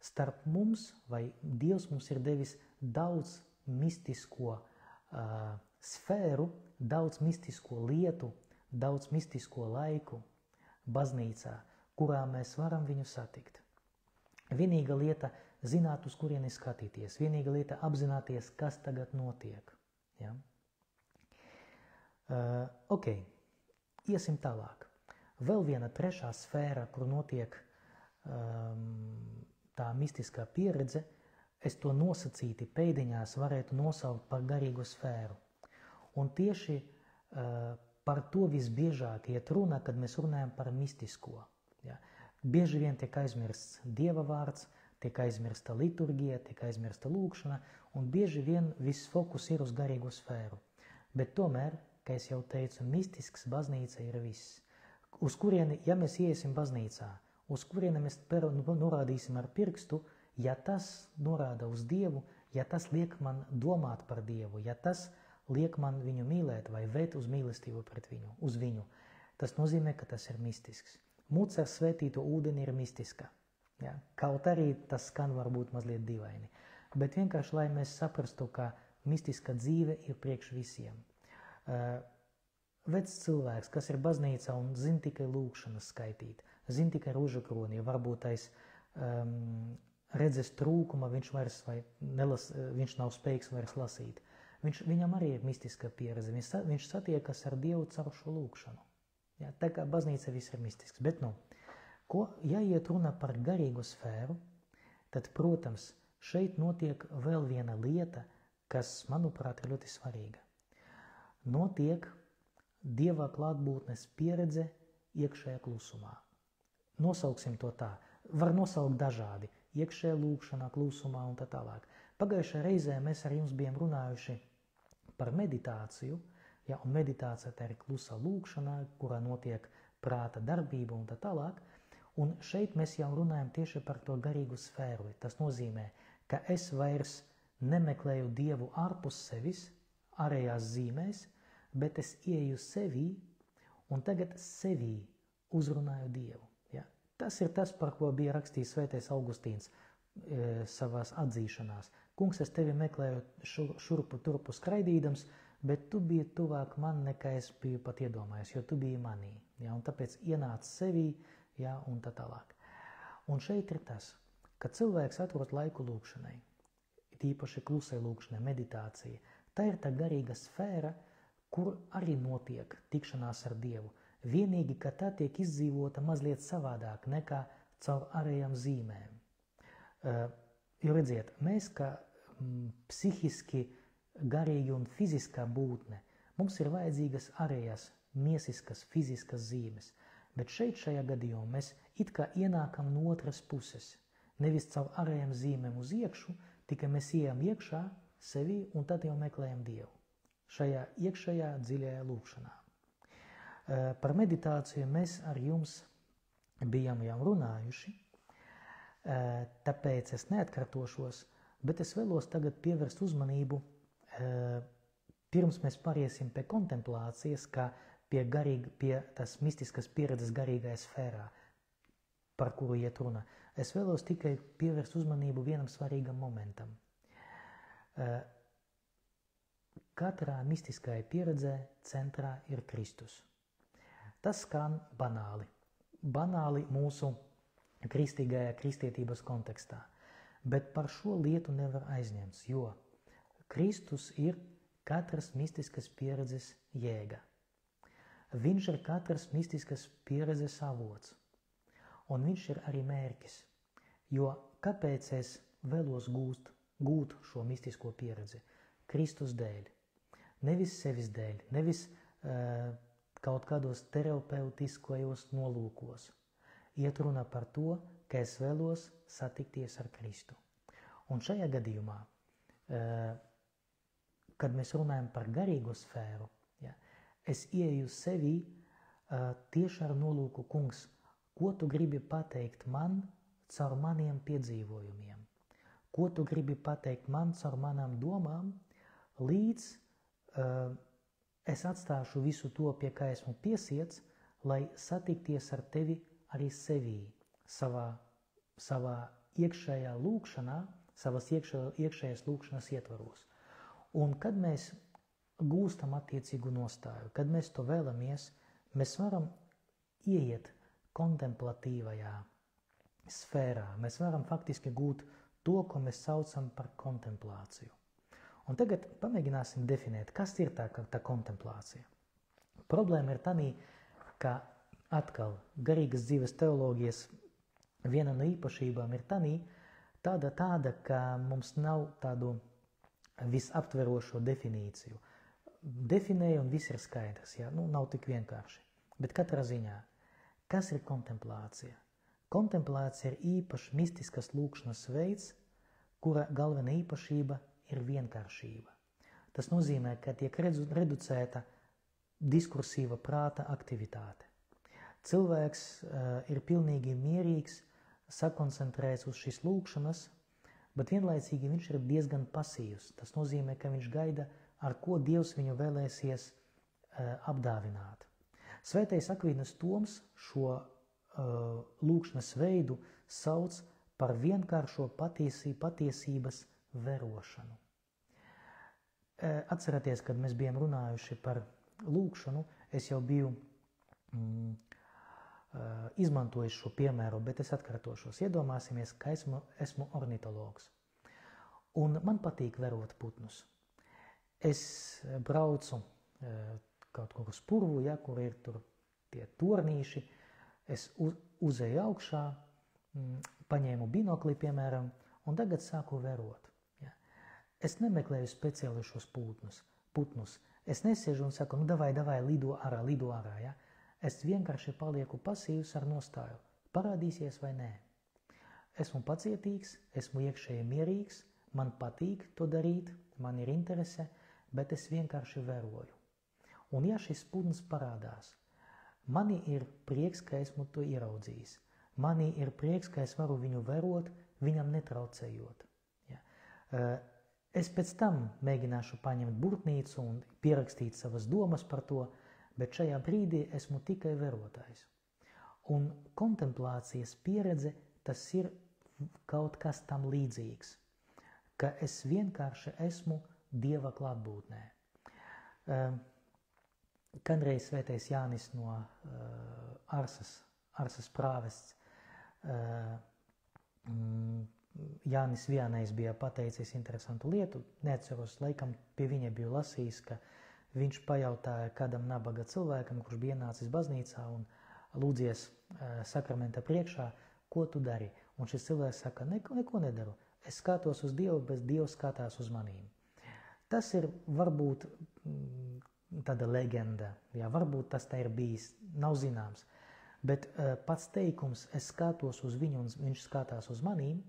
starp mums vai Dievs mums ir devis daudz mistisko sfēru, daudz mistisko lietu, daudz mistisko laiku baznīcā, kurā mēs varam viņu satikt. Vienīga lieta zināt, uz kurieni skatīties, vienīga lieta apzināties, kas tagad notiek. Ja? Ok, iesim tālāk. Vēl viena trešā sfēra, kur notiek tā mistiskā pieredze, es to nosacīti pēdiņās varētu nosaukt par garīgu sfēru. Un tieši par to visbiežāk iet runa, kad mēs runājam par mistisko. Ja? Bieži vien tiek aizmirsts Dieva vārds, tiek aizmirsta liturgija, tiek aizmirsta lūkšana, un bieži vien viss fokus ir uz garīgo sfēru. Bet tomēr, kā es jau teicu, mistisks baznīca ir viss. Uz kurieni, ja mēs iesim baznīcā, uz kurieni mēs norādīsim ar pirkstu, ja tas norāda uz Dievu, ja tas liek man domāt par Dievu, ja tas liek man viņu mīlēt vai vērt uz mīlestību pret viņu, uz viņu, tas nozīmē, ka tas ir mistisks. Muca ar svētīto ūdeni ir mistiska. Ja? Kaut arī tas skan varbūt mazliet dīvaini. Bet vienkārši, lai mēs saprastu, ka mistiska dzīve ir priekš visiem. Vecs cilvēks, kas ir baznīcā un zin tikai lūkšanas skaitīt, zin tikai rožakroni, varbūt aiz redzes trūkuma viņš nav spējīgs vairs lasīt. Viņam arī ir mistiska pieredze, viņš satiekas ar Dievu caur šo lūkšanu. Ja, tā kā baznīca viss ir mistisks. Bet, ja iet runa par garīgu sfēru, tad, protams, šeit notiek vēl viena lieta, kas, manuprāt, ir ļoti svarīga. Notiek Dieva klātbūtnes pieredze iekšējā klusumā. Nosauksim to tā. Var nosaukt dažādi. Iekšējā lūkšanā, klusumā un tā tālāk. Pagājušajā reizē mēs ar jums bijām runājuši par meditāciju, ja, un meditācija tā ir klusa lūkšana, kurā notiek prāta darbība un tā tālāk. Un šeit mēs jau runājam tieši par to garīgu sfēru. Tas nozīmē, ka es vairs nemeklēju Dievu ārpus sevis, ārējās zīmēs, bet es ieju sevī un tagad sevī uzrunāju Dievu. Ja? Tas ir tas, par ko bija rakstījis svētais Augustīns savās atzīšanās. Kungs, es tevi meklēju šurpu turpu skraidīdams, bet tu biji tuvāk man, nekā es biju pat iedomājies, jo tu biji manī. Ja? Un tāpēc ienāc sevī, ja? Un tā tālāk. Un šeit ir tas, ka cilvēks atrod laiku lūkšanai, tīpaši klusai lūkšanai, meditācija. Tā ir tā garīga sfēra, kur arī notiek tikšanās ar Dievu. Vienīgi, ka tā tiek izdzīvota mazliet savādāk nekā caur ārējām zīmēm. Jo redziet, mēs kā psihiski, garīgi un fiziskā būtne, mums ir vajadzīgas ārējās, miesiskas, fiziskas zīmes. Bet šeit šajā gadījumā mēs it kā ienākam no otras puses. Nevis caur ārējām zīmēm uz iekšu, tikai mēs ejam iekšā sevi un tad jau meklējam Dievu. Šajā iekšējā dziļajā lūkšanā. Par meditāciju mēs ar jums bijām jau runājuši, tāpēc es neatkārtošos, bet es vēlos tagad pievērst uzmanību, pirms mēs pāriesim pie kontemplācijas, kā pie tās mistiskas pieredzes garīgajā sfērā, par kuru iet runa. Es vēlos tikai pievērst uzmanību vienam svarīgam momentam. Katrā mistiskajā pieredzē centrā ir Kristus. Tas skan banāli. Banāli mūsu kristīgajā kristietības kontekstā. Bet par šo lietu nevar aizņemts, jo Kristus ir katras mistiskas pieredzes jēga. Viņš ir katras mistiskas pieredzes avots. Un viņš ir arī mērķis. Jo kāpēc es vēlos gūt šo mistisko pieredzi? Kristus dēļ. Nevis sevis dēļ, nevis kaut kādos terapeutiskajos nolūkos. Iet runa par to, ka es vēlos satikties ar Kristu. Un šajā gadījumā, kad mēs runājam par garīgo sfēru, ja, es ieeju sevī tieši ar nolūku, kungs, ko tu gribi pateikt man caur maniem piedzīvojumiem? Ko tu gribi pateikt man caur manām domām, līdz es atstāšu visu to, pie kā esmu piesiets, lai satikties ar tevi arī sevī, savā iekšējā lūkšanā, savas iekšējās lūkšanas ietvaros. Un kad mēs gūstam attiecīgu nostāju, kad mēs to vēlamies, mēs varam ieiet kontemplatīvajā sfērā. Mēs varam faktiski gūt to, ko mēs saucam par kontemplāciju. Un tagad pamēģināsim definēt, kas ir tā kontemplācija. Problēma ir tanī, ka atkal garīgas dzīves teoloģijas viena no īpašībām ir tāda, ka mums nav tādu visaptverošo definīciju. Definēja un viss ir skaidrs, ja? Nav tik vienkārši. Bet katrā ziņā, kas ir kontemplācija? Kontemplācija ir īpašs mistiskas lūkšanas veids, kura galvenā īpašība ir vienkāršība. Tas nozīmē, ka tiek reducēta diskursīva prāta aktivitāte. Cilvēks ir pilnīgi mierīgs, sakoncentrēts uz šīs lūkšanas, bet vienlaicīgi viņš ir diezgan pasīvs. Tas nozīmē, ka viņš gaida, ar ko Dievs viņu vēlēsies apdāvināt. Svētais Akvīnas Toms šo lūkšanas veidu sauc par vienkāršo patiesības verošanu. Atcerieties, kad mēs bijām runājuši par lūkšanu, es jau biju izmantojis šo piemēru, bet es atkārtošos. Iedomāsimies, ka esmu ornitologs. Un man patīk verot putnus. Es braucu kaut kur uz purvu, ja, kur ir tur tie tornīši. Es uzēju augšā, paņēmu binokli, piemēram, un tagad sāku verot. Ja. Es nemeklēju speciāli šos putnus. Es nesēžu un saku, davai, lido ārā, ja. Es vienkārši palieku pasīvs ar nostāju. Parādīsies vai nē. Esmu pacietīgs, esmu iekšēji mierīgs, man patīk to darīt, man ir interese, bet es vienkārši veroju. Un ja šis putns parādās, mani ir prieks, ka esmu to ieraudzījis. Mani ir prieks, ka es varu viņu verot, viņam netraucējot. Ja. Es pēc tam mēģināšu paņemt burtnīcu un pierakstīt savas domas par to, bet šajā brīdī esmu tikai verotājs. Un kontemplācijas pieredze, tas ir kaut kas tam līdzīgs, ka es vienkārši esmu Dieva klātbūtnē. Kādreiz svētais Jānis no Arsas prāvests, Jānis vienais bija pateicis interesantu lietu, neatceros, laikam pie viņa biju lasījis, ka viņš pajautāja kādam nabaga cilvēkam, kurš bija ienācis baznīcā un lūdzies sakramenta priekšā, ko tu dari? Un šis cilvēks saka, neko nedaru. Es skatos uz Dievu, bet Dievs skatās uz manīm. Tas ir varbūt tāda leģenda, jā, varbūt tas tā ir bijis, nav zināms. Bet pats teikums, es skatos uz viņu un viņš skatās uz manīm,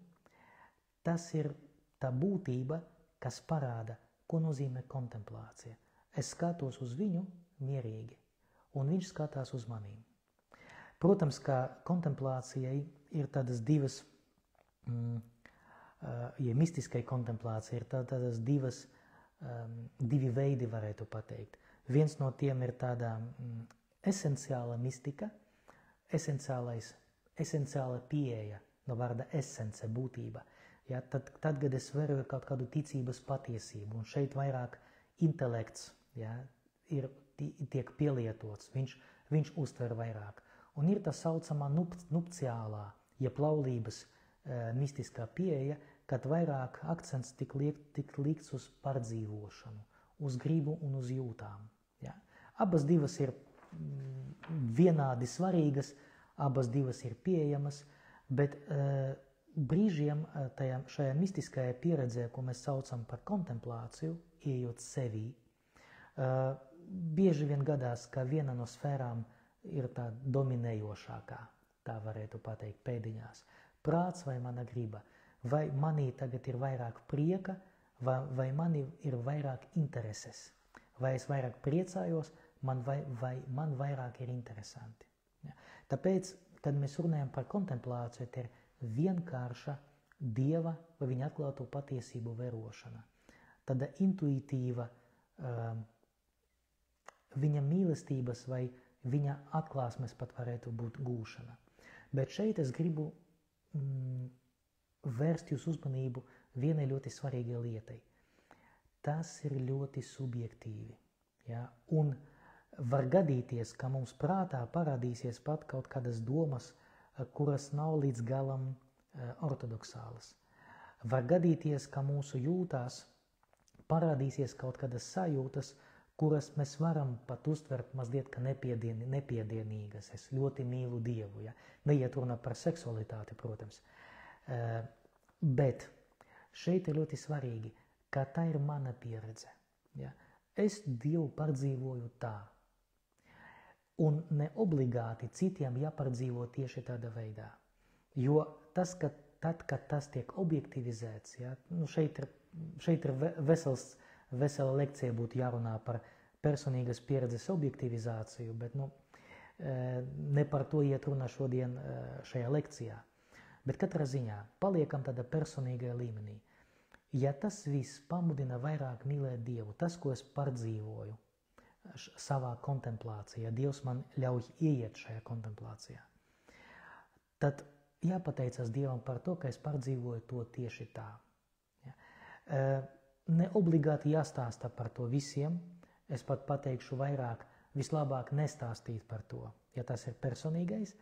tas ir tā būtība, kas parāda, ko nozīmē kontemplācija. Es skatos uz viņu mierīgi, un viņš skatās uz manīm. Protams, ka kontemplācijai ir tādas divas, ja mistiskai kontemplācija ir tādas divi veidi, varētu pateikt. Viens no tiem ir tāda esenciāla mistika, esenciāla pieeja, no vārda esence, būtība. Ja, tad, kad es veroju kaut kādu ticības patiesību, un šeit vairāk intelekts, ja, tiek pielietots, viņš uztver vairāk. Un ir tā saucamā nupciālā, jeb laulības mistiskā pieeja, kad vairāk akcents tik likts uz pārdzīvošanu, uz gribu un uz jūtām. Ja. Abas divas ir vienādi svarīgas, abas divas ir pieejamas, bet brīžiem šajā mistiskajā pieredzē, ko mēs saucam par kontemplāciju, ieejot sevī, bieži vien gadās, ka viena no sfērām ir tā dominējošākā, tā varētu pateikt pēdiņās. Prāts vai mana griba, vai manī tagad ir vairāk prieka, vai manī ir vairāk intereses, vai es vairāk priecājos, vai man vairāk ir interesanti. Ja? Tāpēc, kad mēs runājam par kontemplāciju, tā ir vienkārša Dieva vai viņa atklāto patiesību vērošana. Tāda intuitīva viņa mīlestības vai viņa atklāsmes pat varētu būt gūšana. Bet šeit es gribu vērst jūsu uzmanību vienai ļoti svarīgai lietai. Tas ir ļoti subjektīvi. Ja? Un var gadīties, ka mums prātā parādīsies pat kaut kādas domas, kuras nav līdz galam ortodoksālas. Var gadīties, ka mūsu jūtās parādīsies kaut kādas sajūtas, kuras mēs varam pat uztvert mazliet kā nepiedienīgas. Es ļoti mīlu Dievu. Ja? Neiet runa par seksualitāti, protams. Bet šeit ir ļoti svarīgi, ka tā ir mana pieredze. Ja? Es Dievu pārdzīvoju tā. Un ne obligāti citiem jāpārdzīvo tieši tādā veidā. Jo tas, ka tad, kad tas tiek objektivizēts, ja, šeit ir vesela lekcija būtu jārunā par personīgas pieredzes objektivizāciju, bet ne par to iet runa šodien šajā lekcijā. Bet katrā ziņā paliekam tādā personīgajā līmenī. Ja tas viss pamudina vairāk mīlēt Dievu, tas, ko es pārdzīvoju savā kontemplācijā, Dievs man ļauj ieiet šajā kontemplācijā, tad jāpateicas Dievam par to, ka es pārdzīvoju to tieši tā. Ja. Ne obligāti jāstāsta par to visiem, es pat pateikšu vairāk, vislabāk nestāstīt par to. Ja tas ir personīgais,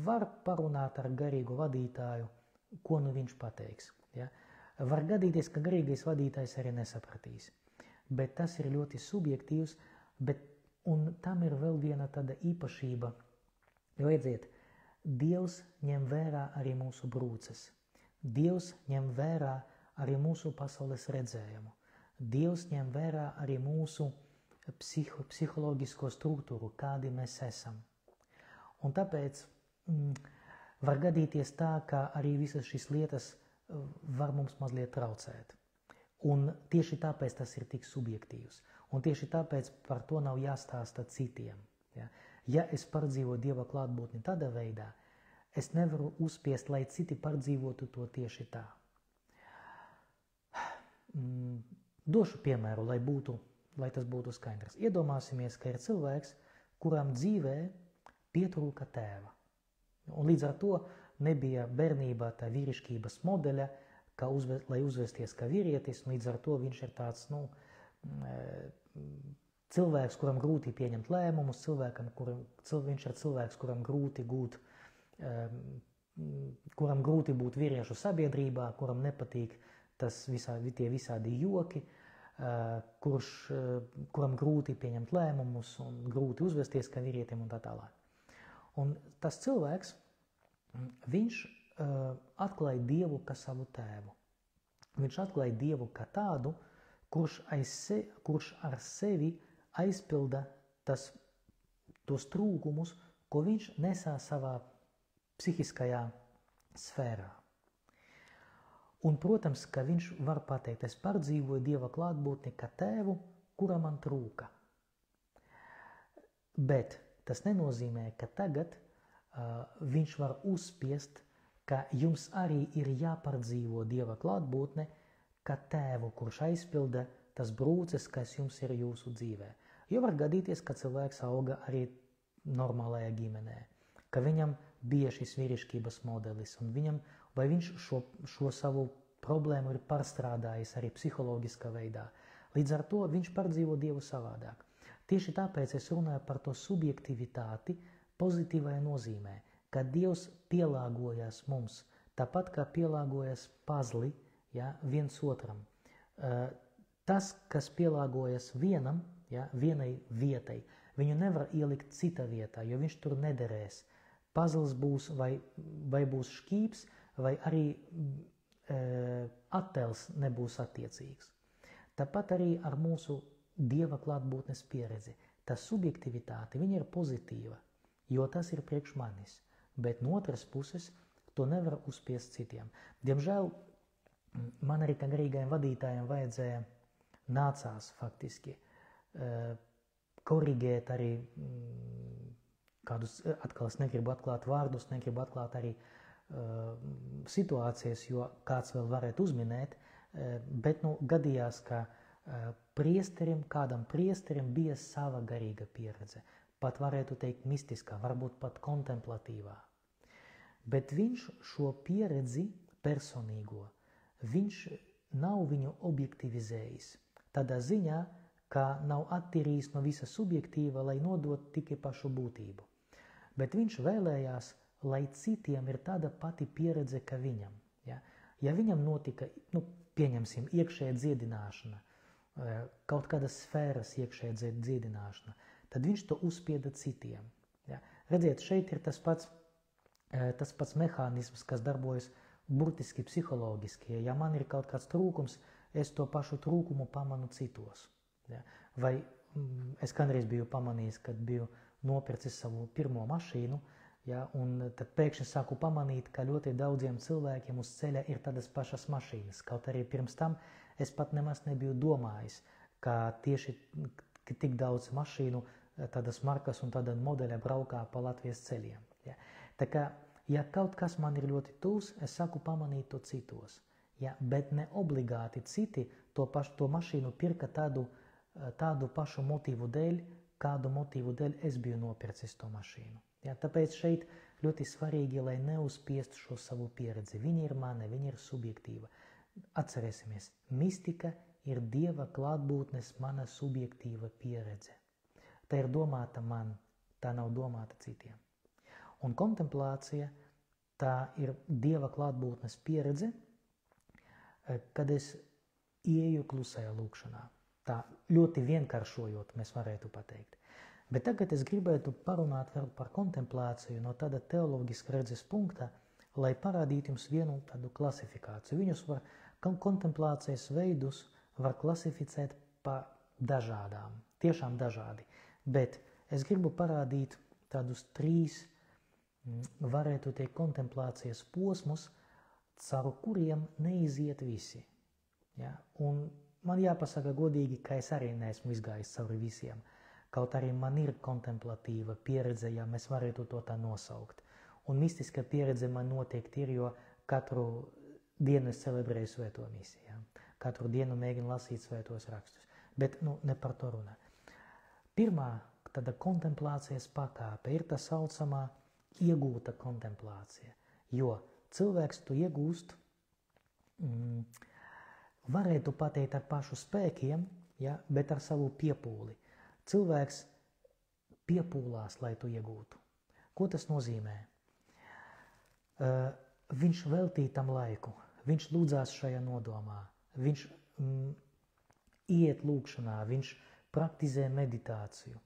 var parunāt ar garīgu vadītāju, ko nu viņš pateiks. Ja. Var gadīties, ka garīgais vadītājs arī nesapratīs. Bet tas ir ļoti subjektīvs, un tam ir vēl viena tāda īpašība. Jo redziet, Dievs ņem vērā arī mūsu brūces. Dievs ņem vērā arī mūsu pasaules redzējumu. Dievs ņem vērā arī mūsu psiholoģisko struktūru, kādi mēs esam. Un tāpēc var gadīties tā, ka arī visas šīs lietas var mums mazliet traucēt. Un tieši tāpēc tas ir tik subjektīvs. Un tieši tāpēc par to nav jāstāsta citiem. Ja, ja es pārdzīvoju Dieva klātbūtni tādā veidā, es nevaru uzspiest, lai citi pārdzīvotu to tieši tā. Došu piemēru, lai tas būtu skaidrs. Iedomāsimies, ka ir cilvēks, kuram dzīvē pietrūka tēva. Un līdz ar to nebija bērnībā tā vīrišķības modeļa, lai uzvesties kā vīrietis, un līdz ar to viņš ir tāds, cilvēks, kuram grūti pieņemt lēmumus, viņš ir cilvēks, kuram grūti būt vīriešu sabiedrībā, kuram nepatīk tie visādi joki, kuram grūti pieņemt lēmumus un grūti uzvesties kā vīrietim un tā tālāk. Un tas cilvēks, viņš atklāja Dievu kā savu tēvu. Viņš atklāja Dievu kā tādu, kurš ar sevi aizpilda tos trūkumus, ko viņš nesā savā psihiskajā sfērā. Un, protams, ka viņš var pateikt, es pārdzīvoju Dieva klātbūtni kā tēvu, kura man trūka. Bet tas nenozīmē, ka tagad viņš var uzspiest, ka jums arī ir jāpārdzīvo Dieva klātbūtne kā tēvu, kurš aizpilda tas brūces, kas jums ir jūsu dzīvē. Jo var gadīties, ka cilvēks auga arī normālajā ģimenē, ka viņam bija šis vīrišķības modelis, un viņš šo savu problēmu ir pārstrādājis arī psiholoģiskā veidā. Līdz ar to viņš pārdzīvo Dievu savādāk. Tieši tāpēc es runāju par to subjektivitāti pozitīvajā nozīmē, ka Dievs pielāgojas mums, tāpat kā pielāgojas pazli, ja, viens otram. Tas, kas pielāgojas vienam, ja, vienai vietai, Viņu nevar ielikt cita vietā, jo viņš tur nederēs. Pazls būs vai būs šķīps, vai arī attēls nebūs attiecīgs. Tāpat arī ar mūsu Dieva klātbūtnes pieredzi. Tā subjektivitāte, viņa ir pozitīva, jo tas ir priekš manis, bet no otras puses to nevar uzspiest citiem. Diemžēl man arī kā garīgajiem vadītājiem nācās faktiski korrigēt arī kādus, atkal es negribu atklāt vārdus, negribu atklāt arī situācijas, jo kāds vēl varētu uzminēt, bet gadījās, ka kādam priesterim bija sava garīga pieredze, pat varētu teikt mistiskā, varbūt pat kontemplatīvā. Bet viņš šo pieredzi personīgo, viņš nav viņu objektivizējis, tādā ziņā, ka nav attīrījis no visa subjektīva, lai nodot tikai pašu būtību. Bet viņš vēlējās, lai citiem ir tāda pati pieredze, ka viņam. Ja viņam notika, pieņemsim, iekšēja dziedināšana, kaut kādas sfēras iekšēja dziedināšana, tad viņš to uzspieda citiem. Redziet, šeit ir tas pats mehānisms, kas darbojas burtiski psiholoģiski. Ja man ir kaut kāds trūkums, es to pašu trūkumu pamanu citos. Vai es kādreiz biju pamanījis, kad biju nopircis savu pirmo mašīnu, un tad pēkšņi sāku pamanīt, ka ļoti daudziem cilvēkiem uz ceļa ir tādas pašas mašīnas. Kaut arī pirms tam es pat nemaz nebiju domājis, ka tieši tik daudz mašīnu, tādas markas un tāda modeļa braukā pa Latvijas ceļiem. Tā kā, ja kaut kas man ir ļoti tūs, es sāku pamanīt to citos. Bet ne obligāti citi to mašīnu pirka tādu pašu motīvu dēļ, kādu motīvu dēļ es biju nopircis to mašīnu. Tāpēc šeit ļoti svarīgi, lai neuzspiestu šo savu pieredzi. Viņa ir mana, viņa ir subjektīva. Atcerēsimies, mistika ir Dieva klātbūtnes mana subjektīva pieredze. Tā ir domāta man, tā nav domāta citiem. Un kontemplācija, tā ir Dieva klātbūtnes pieredze, kad es ieju klusajā lūkšanā. Tā ļoti vienkāršojot mēs varētu pateikt. Bet tagad es gribētu parunāt vēl par kontemplāciju no tāda teoloģiska redzes punkta, lai parādītu jums vienu tādu klasifikāciju. Kontemplācijas veidus var klasificēt pa dažādām, tiešām dažādi. Bet es gribu parādīt tādus 3, varētu teikt, kontemplācijas posmus, caur kuriem neiziet visi. Un man jāpasaka godīgi, ka es arī neesmu izgājis cauri visiem. Kaut arī man ir kontemplatīva pieredze, ja mēs varētu to tā nosaukt. Un mistiska pieredze man noteikti ir, jo katru dienu es celebrēju svēto misiju. Katru dienu mēģinu lasīt svētos rakstus. Bet ne par to runā. Pirmā tāda kontemplācijas pakāpe ir tā saucamā iegūta kontemplācija. Jo cilvēks to iegūst, varētu pateikt ar pašu spēkiem, bet ar savu piepūli. Cilvēks piepūlās, lai to iegūtu. Ko tas nozīmē? Viņš veltīja tam laiku, viņš lūdzās šajā nodomā, viņš iet lūkšanā, viņš praktizē meditāciju.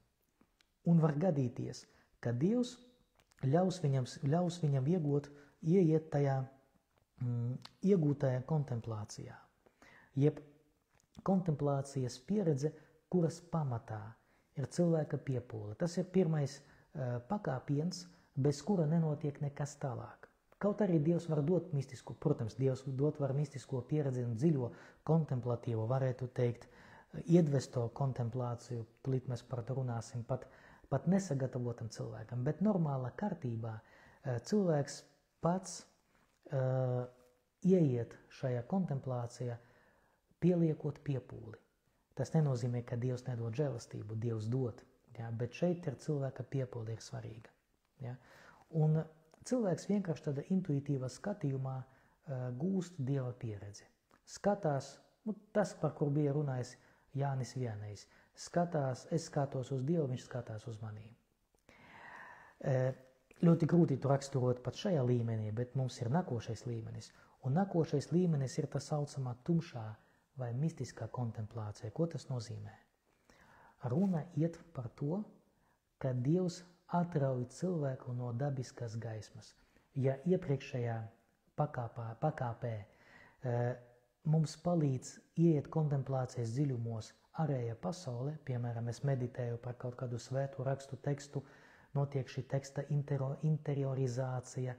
Un var gadīties, ka Dievs ļaus viņam ieiet tajā iegūtajā kontemplācijā. Jeb kontemplācijas pieredze, kuras pamatā ir cilvēka piepūle. Tas ir pirmais pakāpiens, bez kura nenotiek nekas tālāk. Kaut arī Dievs var dot mistisku, protams, Dievs var mistisko pieredzi un dziļo kontemplatīvo, varētu teikt, iedvesto kontemplāciju, tūlīt mēs par to runāsim, pat nesagatavotam cilvēkam, bet normālā kārtībā cilvēks pats ieiet šajā kontemplācijā, pieliekot piepūli. Tas nenozīmē, ka Dievs nedod žēlastību, Dievs dod, bet šeit ir cilvēka piepūle ir svarīga. Un cilvēks vienkārši tādā intuitīvā skatījumā gūst Dieva pieredzi. Skatās, tas, par kur bija runājis Jānis Vienējs, es skatos uz Dievu, viņš skatās uz manī. Ļoti grūti to raksturot pat šajā līmenī, bet mums ir nākošais līmenis. Un nākošais līmenis ir tā saucamā tumšā vai mistiskā kontemplācija. Ko tas nozīmē? Runa iet par to, ka Dievs atrauj cilvēku no dabiskās gaismas. Ja iepriekšējā pakāpē mums palīdz ieiet kontemplācijas dziļumos ārējā pasaulē, piemēram, es meditēju par kaut kādu svētu rakstu tekstu, notiek šī teksta interiorizācija,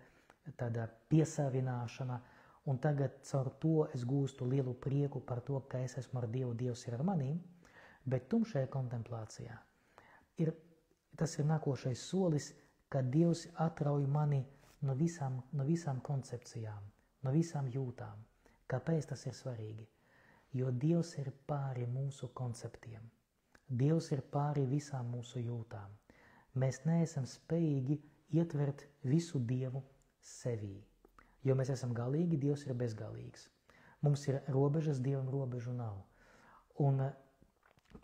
tāda piesavināšana, un tagad caur to es gūstu lielu prieku par to, ka es esmu ar Dievu, Dievs ir ar manīm, bet tumšajā kontemplācijā tas ir nākošais solis, ka Dievs atrauj mani no visām koncepcijām, no visām jūtām. Kāpēc tas ir svarīgi? Jo Dievs ir pāri mūsu konceptiem. Dievs ir pāri visām mūsu jūtām. Mēs neesam spējīgi ietvert visu Dievu sevī. Jo mēs esam galīgi, Dievs ir bezgalīgs. Mums ir robežas, Dievam robežu nav. Un,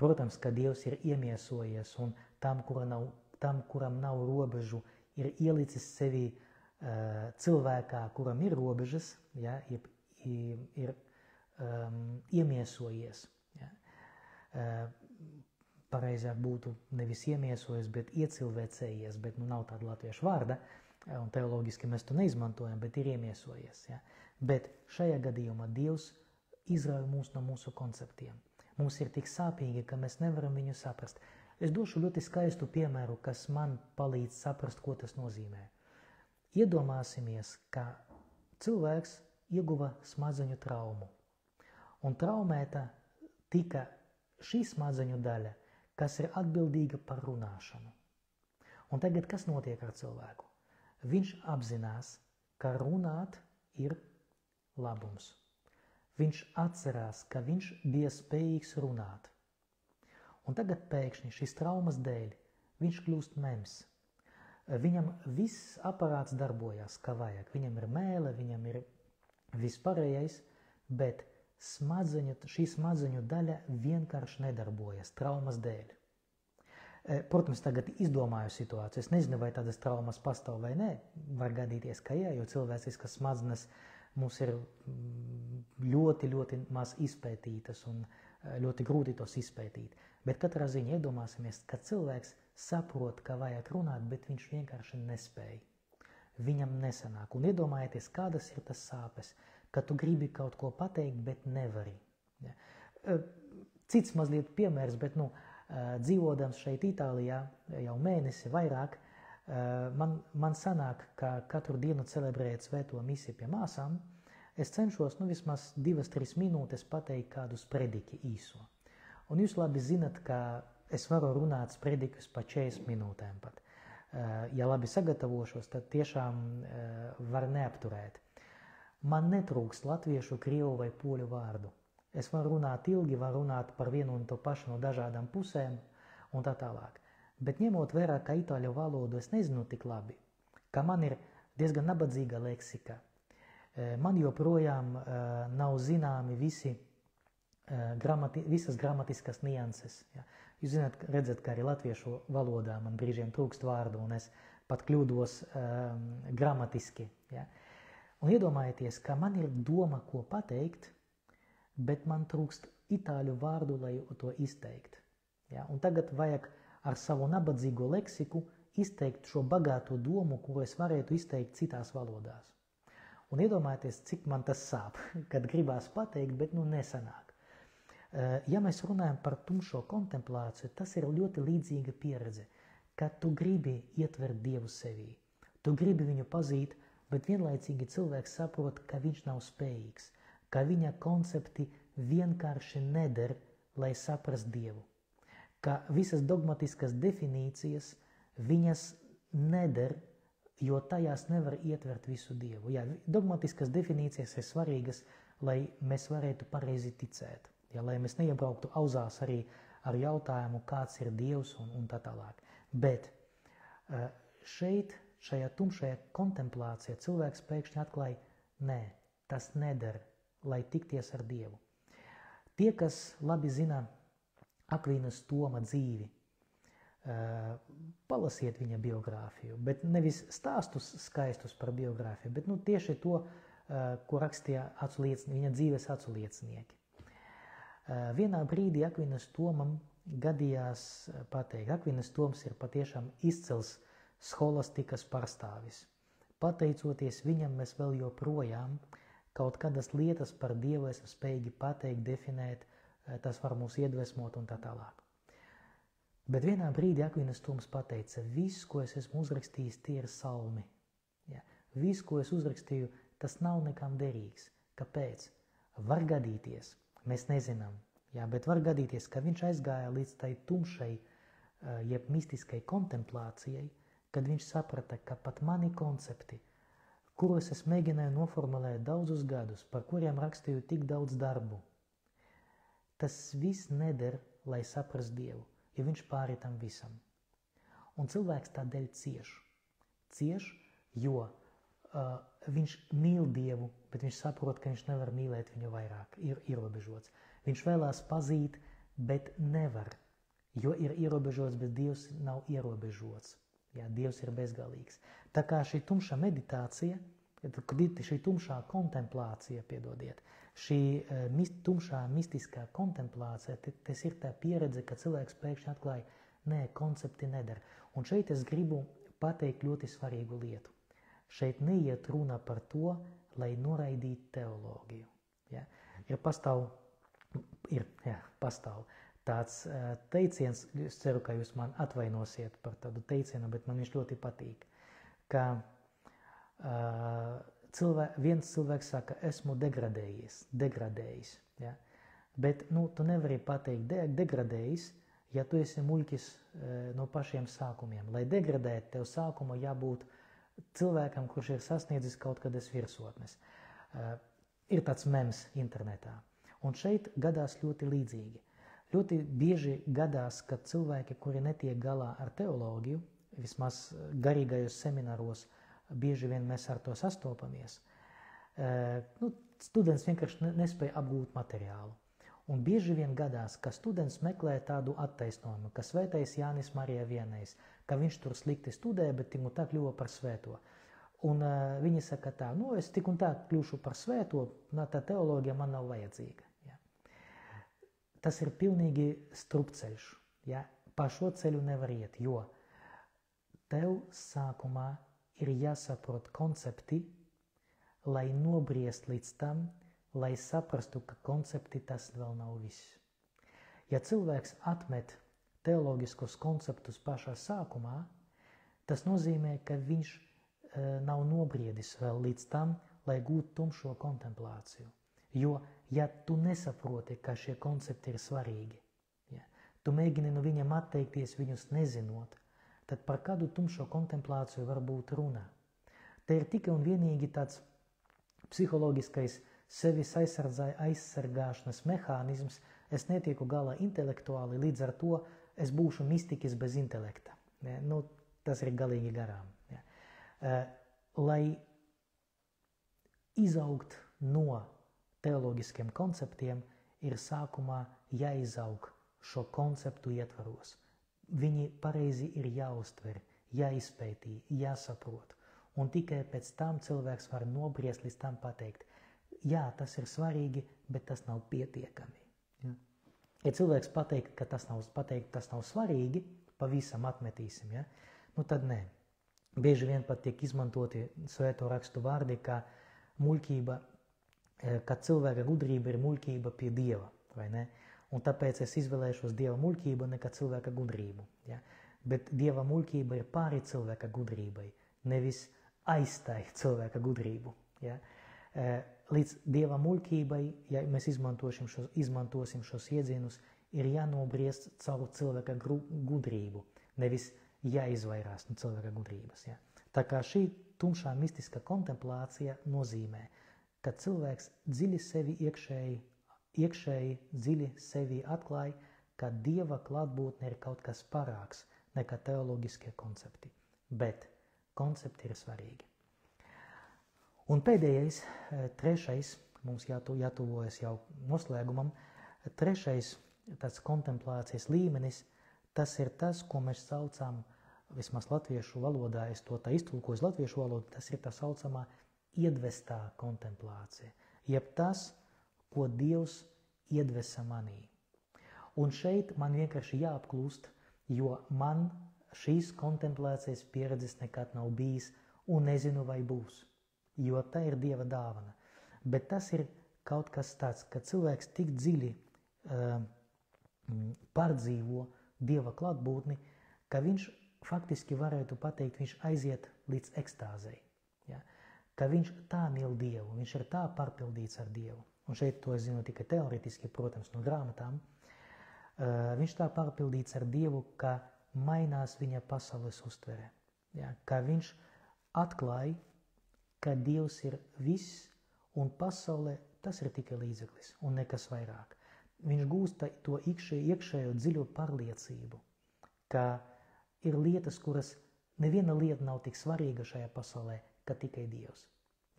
protams, ka Dievs ir iemiesojies un tam, kuram nav robežu, ir ielicis sevī cilvēkā, kuram ir robežas, ja, ir iemiesojies. Ja. Pareizāk būtu nevis iemiesojies, bet iecilvēcējies, bet nav tāda latviešu vārda, un teologiski mēs to neizmantojam, bet ir iemiesojies. Ja. Bet šajā gadījumā Dievs izrauj mūs no mūsu konceptiem. Mums ir tik sāpīgi, ka mēs nevaram viņu saprast. Es došu ļoti skaistu piemēru, kas man palīdz saprast, ko tas nozīmē. Iedomāsimies, ka cilvēks ieguva smadzeņu traumu. Un traumēta tika šī smadzeņu daļa, kas ir atbildīga par runāšanu. Un tagad kas notiek ar cilvēku? Viņš apzinās, ka runāt ir labums. Viņš atcerās, ka viņš bija spējīgs runāt. Un tagad pēkšņi šīs traumas dēļ viņš kļūst mems. Viņam viss aparāts darbojas, kā vajag. Viņam ir mēle, viņam ir vispārējais, bet šī smadzeņu daļa vienkārši nedarbojas traumas dēļ. Protams, tagad izdomāju situāciju. Es nezinu, vai tādas traumas pastāv vai nē. Var gadīties, ka jā, jo cilvēciskas smadzenes mums ir ļoti, ļoti maz izpētītas un ļoti grūti tos izpētīt. Bet katrā ziņā iedomāsimies, ka cilvēks saprot, ka vajag runāt, bet viņš vienkārši nespēj. Viņam nesanāk. Un iedomājieties, kādas ir tas sāpes, ka tu gribi kaut ko pateikt, bet nevari. Ja. Cits mazliet piemērs, bet dzīvodams šeit Itālijā jau mēnesi vairāk, man sanāk, ka katru dienu celebrējot svēto misiju pie māsām, es cenšos vismaz 2-3 minūtes pateikt kādu sprediķi īso. Un jūs labi zinat, ka es varu runāt sprediķus pa 40 minūtēm pat. Ja labi sagatavošos, tad tiešām var neapturēt. Man netrūkst latviešu, krievu vai poļu vārdu. Es varu runāt ilgi, varu runāt par vienu un to pašu no dažādām pusēm un tā tālāk. Bet ņemot vērā, ka itāļu valodu es nezinu tik labi, ka man ir diezgan nabadzīga leksika, man joprojām nav zināmi visas gramatiskas nianses. Ja. Jūs redzat, ka arī latviešu valodā man brīžiem trūkst vārdu, un es pat kļūdos gramatiski. Ja. Un iedomājieties, ka man ir doma, ko pateikt, bet man trūkst itāļu vārdu, lai to izteikt. Ja. Un tagad vajag ar savu nabadzīgo leksiku izteikt šo bagāto domu, ko es varētu izteikt citās valodās. Un iedomājieties, cik man tas sāp, kad gribās pateikt, bet nesanāk. Ja mēs runājam par tumšo kontemplāciju, tas ir ļoti līdzīga pieredze, ka tu gribi ietvert Dievu sevī. Tu gribi viņu pazīt, bet vienlaicīgi cilvēks saprot, ka viņš nav spējīgs, ka viņa koncepti vienkārši neder, lai saprast Dievu. Ka visas dogmatiskas definīcijas viņas neder, jo tajās nevar ietvert visu Dievu. Jā, dogmatiskas definīcijas ir svarīgas, lai mēs varētu pareizi ticēt. Ja, lai mēs neiebrauktu auzās arī ar jautājumu, kāds ir Dievs un tā tālāk. Bet šeit, šajā tumšajā kontemplācijā cilvēks pēkšņi atklāja, nē, tas neder, lai tikties ar Dievu. Tie, kas labi zina Akvīnas Toma dzīvi, palasiet viņa biogrāfiju, bet nevis stāstus skaistus par biogrāfiju, bet tieši to, ko rakstīja viņa dzīves aculiecinieki. Vienā brīdī Akvinas Tomam gadījās pateikt, Akvinas Toms ir patiešām izcils scholastikas pārstāvis. Pateicoties viņam, mēs vēl joprojām kaut kādas lietas par Dievu esam spējīgi pateikt, definēt, tas var mūs iedvesmot un tā tālāk. Bet vienā brīdī Akvinas Toms pateica, viss, ko es esmu uzrakstījis, tie ir salmi. Ja? Viss, ko es uzrakstīju, tas nav nekam derīgs. Kāpēc? Var gadīties, mēs nezinām, ja? Bet var gadīties, ka viņš aizgāja līdz tai tumšai, jeb mistiskai kontemplācijai, kad viņš saprata, ka pat mani koncepti, kuros es mēģināju noformulēt daudzus gadus, par kuriem rakstīju tik daudz darbu, tas viss neder, lai saprast Dievu, jo viņš pāri tam visam. Un cilvēks tādēļ cieš, jo viņš mīl Dievu, bet viņš saprot, ka viņš nevar mīlēt viņu vairāk, ir ierobežots. Viņš vēlās pazīt, bet nevar, jo ir ierobežots, bet Dievs nav ierobežots. Jā, Dievs ir bezgalīgs. Tā kā šī tumšā meditācija, šī tumšā kontemplācija, šī tumšā mistiskā kontemplācija, tas ir tā pieredze, ka cilvēks pēkšņi atklāja, nē, koncepti neder. Un šeit es gribu pateikt ļoti svarīgu lietu. Šeit neiet runa par to, lai noraidītu teoloģiju. Ja? Pastāv tāds teiciens, es ceru, ka jūs man atvainosiet par tādu teicienu, bet man viņš ļoti patīk, ka viens cilvēks saka, esmu degradējis. Ja? Bet tu nevari pateikt degradējis, ja tu esi muļķis no pašiem sākumiem. Lai degradētu, tev sākuma jābūt cilvēkam, kurš ir sasniedzis kaut kādas virsotnes. Ir tāds mems internetā. Un šeit gadās ļoti līdzīgi. Ļoti bieži gadās, ka cilvēki, kuri netiek galā ar teoloģiju, vismaz garīgajos semināros, bieži vien mēs ar to sastopamies, students vienkārši nespēja apgūt materiālu. Un bieži vien gadās, ka students meklē tādu attaisnojumu, ka svētais Jānis Marija vienais, ka viņš tur slikti studē, bet tik un tā kļuva par svēto. Un viņi saka tā, es tik un tā kļūšu par svēto, tā teoloģija man nav vajadzīga. Ja. Tas ir pilnīgi strupceļš. Ja. Pa šo ceļu nevar iet, jo tev sākumā ir jāsaprot koncepti, lai nobriest līdz tam, lai saprastu, ka koncepti tas vēl nav viss. Ja cilvēks atmet teoloģiskos konceptus pašā sākumā, tas nozīmē, ka viņš nav nobriedis vēl līdz tam, lai gūtu tumšo kontemplāciju. Jo, ja tu nesaproti, ka šie koncepti ir svarīgi, ja, tu mēģini no viņiem atteikties, viņus nezinot, tad par kādu tumšo kontemplāciju var būt runa. Te ir tikai un vienīgi tāds psiholoģiskais sevis aizsargāšanas mehānisms, es netieku galā intelektuāli, līdz ar to es būšu mistiķis bez intelekta. Ja? Tas ir galīgi garām. Ja? Lai izaugt no teoloģiskiem konceptiem, ir sākumā jāizaug šo konceptu ietvaros. Viņi pareizi ir jāuztver, jāizpētī, jāsaprot. Un tikai pēc tam cilvēks var nobriest līdz tam pateikt, jā, tas ir svarīgi, bet tas nav pietiekami. Ja, ja cilvēks pateikt, ka tas nav svarīgi, pavisam atmetīsim, ja? Tad nē. Bieži vien pat tiek izmantoti svēto rakstu vārdi, ka muļķība, ka cilvēka gudrība ir muļķība pie Dieva, vai ne? Un tāpēc es izvēlēšos Dieva muļķību nekā cilvēka gudrību. Ja? Bet Dieva muļķība ir pāri cilvēka gudrībai, nevis aizstāj cilvēka gudrību. Ja? Līdz Dieva muļķībai, ja mēs izmantosim šos iedzienus, ir jānobriest caur cilvēka gudrību, nevis jāizvairās no cilvēka gudrības. Ja? Tā kā šī tumšā mistiskā kontemplācija nozīmē, ka cilvēks dziļi sevi iekšēji dziļi sevi atklāja, ka Dieva klātbūtne ir kaut kas parāks nekā teoloģiskie koncepti. Bet koncepti ir svarīgi. Un pēdējais, trešais, mums jātuvojas jau noslēgumam, trešais tāds kontemplācijas līmenis, tas ir tas, ko mēs saucam, vismaz latviešu valodā, es to tā iztulkoju uz latviešu valodu, tas ir tā saucamā iedvestā kontemplācija. Jeb tas, ko Dievs iedvesa manī. Un šeit man vienkārši jāapklūst, jo man šīs kontemplācijas pieredzes nekad nav bijis un nezinu, vai būs, jo tā ir Dieva dāvana. Bet tas ir kaut kas tāds, ka cilvēks tik dziļi pārdzīvo Dieva klātbūtni, ka viņš faktiski varētu pateikt, viņš aiziet līdz ekstāzei. Ja? Ka viņš tā mīl Dievu, viņš ir tā pārpildīts ar Dievu. Un šeit to es zinu tikai teoretiski, protams, no grāmatām. Viņš tā pārpildīts ar Dievu, ka mainās viņa pasaules uztvere. Ja? Ka viņš atklāja, ka Dievs ir viss un pasaulē tas ir tikai līdzeklis un nekas vairāk. Viņš gūsta to iekšējo dziļo pārliecību, ka ir lietas, kuras neviena lieta nav tik svarīga šajā pasaulē, kā tikai Dievs.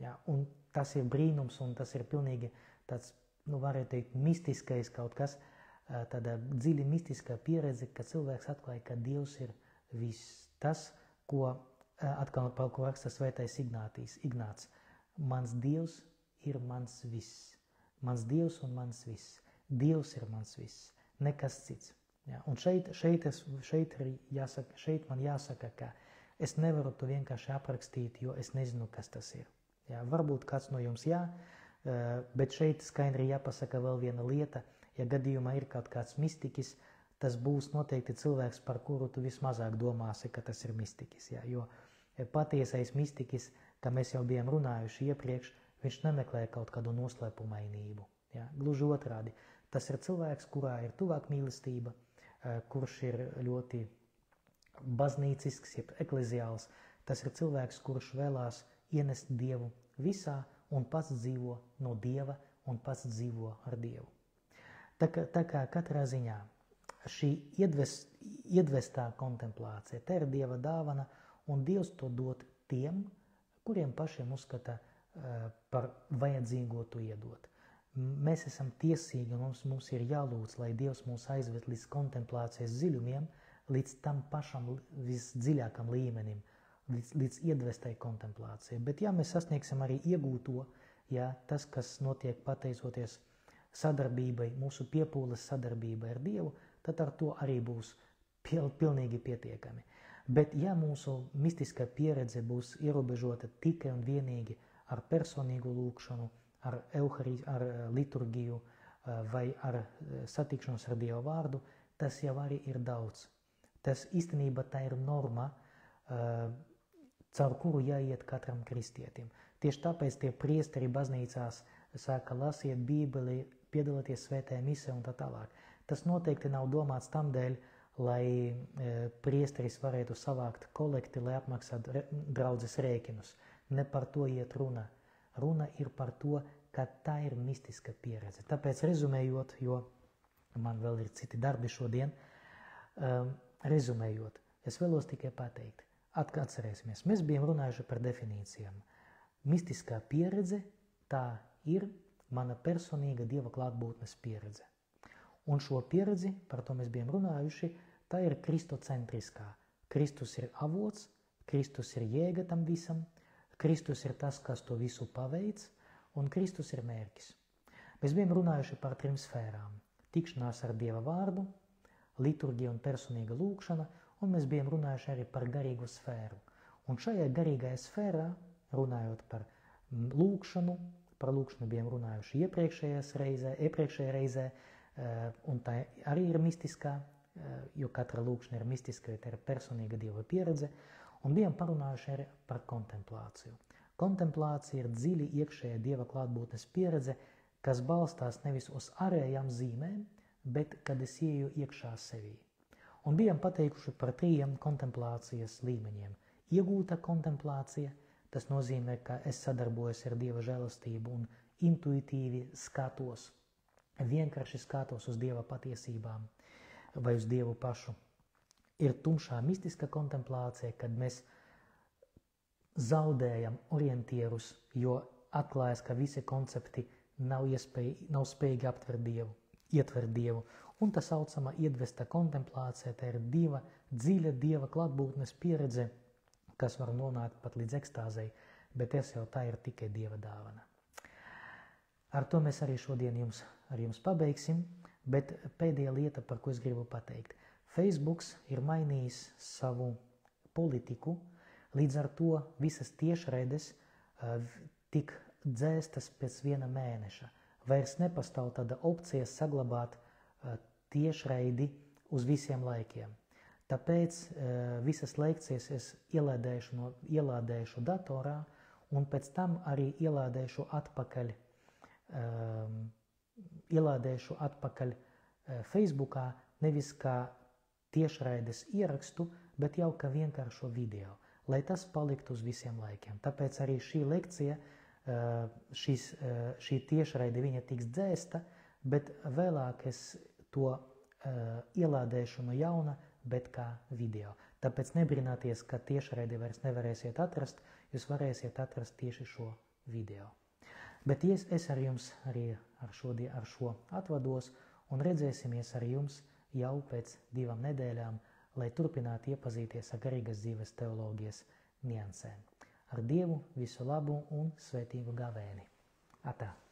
Ja? Un tas ir brīnums un tas ir pilnīgi tāds, varētu teikt, mistiskais kaut kas, tāda dziļi mistiskā pieredze, ka cilvēks atklāja, ka Dievs ir viss. Tas, atkal par ko raksta svētais Ignāts. Mans Dievs ir mans viss. Mans Dievs un mans viss. Dievs ir mans viss. Nekas cits. Ja? Un šeit man jāsaka, ka es nevaru to vienkārši aprakstīt, jo es nezinu, kas tas ir. Ja? Varbūt kāds no jums bet šeit skaidri jāpasaka vēl viena lieta. Ja gadījumā ir kaut kāds mistikis, tas būs noteikti cilvēks, par kuru tu vismazāk domāsi, ka tas ir mistikis. Ja? Jo patiesais mistikis, kā mēs jau bijām runājuši iepriekš, viņš nemeklē kaut kādu noslēpumainību. Ja? Gluži otrādi. Tas ir cilvēks, kurā ir tuvāk mīlestība, kurš ir ļoti baznīcisks, jeb ekleziāls. Tas ir cilvēks, kurš vēlās ienest Dievu visā un pats dzīvo no Dieva un pats dzīvo ar Dievu. Tā kā katrā ziņā šī iedvestā kontemplācija, tā ir Dieva dāvana, un Dievs to dod tiem, kuriem pašiem uzskata par vajadzīgo to iedot. Mēs esam tiesīgi, mums ir jālūdz, lai Dievs mūs aizved līdz kontemplācijas dziļumiem, līdz tam pašam visdziļākam līmenim, līdz iedvestai kontemplācijai. Bet ja mēs sasniegsim arī iegūto, ja tas, kas notiek pateicoties sadarbībai, mūsu piepūles sadarbībai ar Dievu, tad ar to arī būs pilnīgi pietiekami. Bet ja mūsu mistiskā pieredze būs ierobežota tikai un vienīgi ar personīgu lūgšanu, ar liturgiju vai ar satikšanos ar Dieva vārdu, tas jau arī ir daudz. Tas īstenībā tā ir norma, caur kuru jāiet katram kristietim. Tieši tāpēc tie priesteri baznīcās saka lasiet Bībeli, piedalieties svētajā misē un tā tālāk. Tas noteikti nav domāts tam dēļ, lai priesteris varētu savākt kolekti, lai apmaksātu draudzes rēķinus. Ne par to iet runa. Runa ir par to, ka tā ir mistiska pieredze. Tāpēc rezumējot, jo man vēl ir citi darbi šodien, rezumējot, es vēlos tikai pateikt, atcerēsimies, mēs bijām runājuši par definīcijām. Mistiskā pieredze, tā ir mana personīga Dieva klātbūtnes pieredze. Un šo pieredzi, par to mēs bijām runājuši, tā ir kristocentriskā. Kristus ir avots, Kristus ir jēga tam visam, Kristus ir tas, kas to visu paveic, un Kristus ir mērķis. Mēs bijām runājuši par 3 sfērām – tikšanās ar Dieva vārdu, liturgija un personīga lūgšana, un mēs bijām runājuši arī par garīgu sfēru. Un šajā garīgajā sfērā, runājot par lūgšanu bijām runājuši iepriekšējā reizē, un tā arī ir mistiskā, jo katra lūgšana ir mistiska, tā ir personīga Dieva pieredze, un bijām parunājuši arī par kontemplāciju. Kontemplācija ir dziļi iekšējā Dieva klātbūtnes pieredze, kas balstās nevis uz ārējām zīmēm, bet kad es ieju iekšā sevī. Un bijām pateikuši par 3 kontemplācijas līmeņiem. Iegūta kontemplācija, tas nozīmē, ka es sadarbojos ar Dieva žēlastību un intuitīvi skatos, vienkārši skatos uz Dieva patiesībām vai uz Dievu pašu. Ir tumšā mistiska kontemplācija, kad mēs zaudējam orientierus, jo atklājas, ka visi koncepti nav spējīgi ietvert Dievu. Un tā saucama iedvesta kontemplācija, tā ir dziļa Dieva klātbūtnes pieredze, kas var nonākt pat līdz ekstāzei, bet tā ir tikai Dieva dāvana. Ar to mēs arī šodien ar jums pabeigsim, bet pēdējā lieta, par ko es gribu pateikt. Facebooks ir mainījis savu politiku, līdz ar to visas tiešraides tik dzēstas pēc 1 mēneša. Vairs nepastāv tāda opcija saglabāt tiešraidi uz visiem laikiem. Tāpēc visas lekcijas es ielādēšu datorā un pēc tam arī ielādēšu atpakaļ Facebookā, nevis kā tiešraides ierakstu, bet jau kā vienkāršo video, lai tas paliktu uz visiem laikiem. Tāpēc arī šī lekcija, šī tiešraide viņa tiks dzēsta, bet vēlāk es to ielādēšu no jauna, bet kā video. Tāpēc nebrīnāties, ka tiešraidi vairs nevarēsiet atrast, jūs varēsiet atrast tieši šo video. Bet es ar jums arī ar šo atvados un redzēsimies ar jums jau pēc 2 nedēļām, lai turpinātu iepazīties ar garīgas dzīves teoloģijas niansēm. Ar Dievu visu labu un svētīgu gavēni. Atā!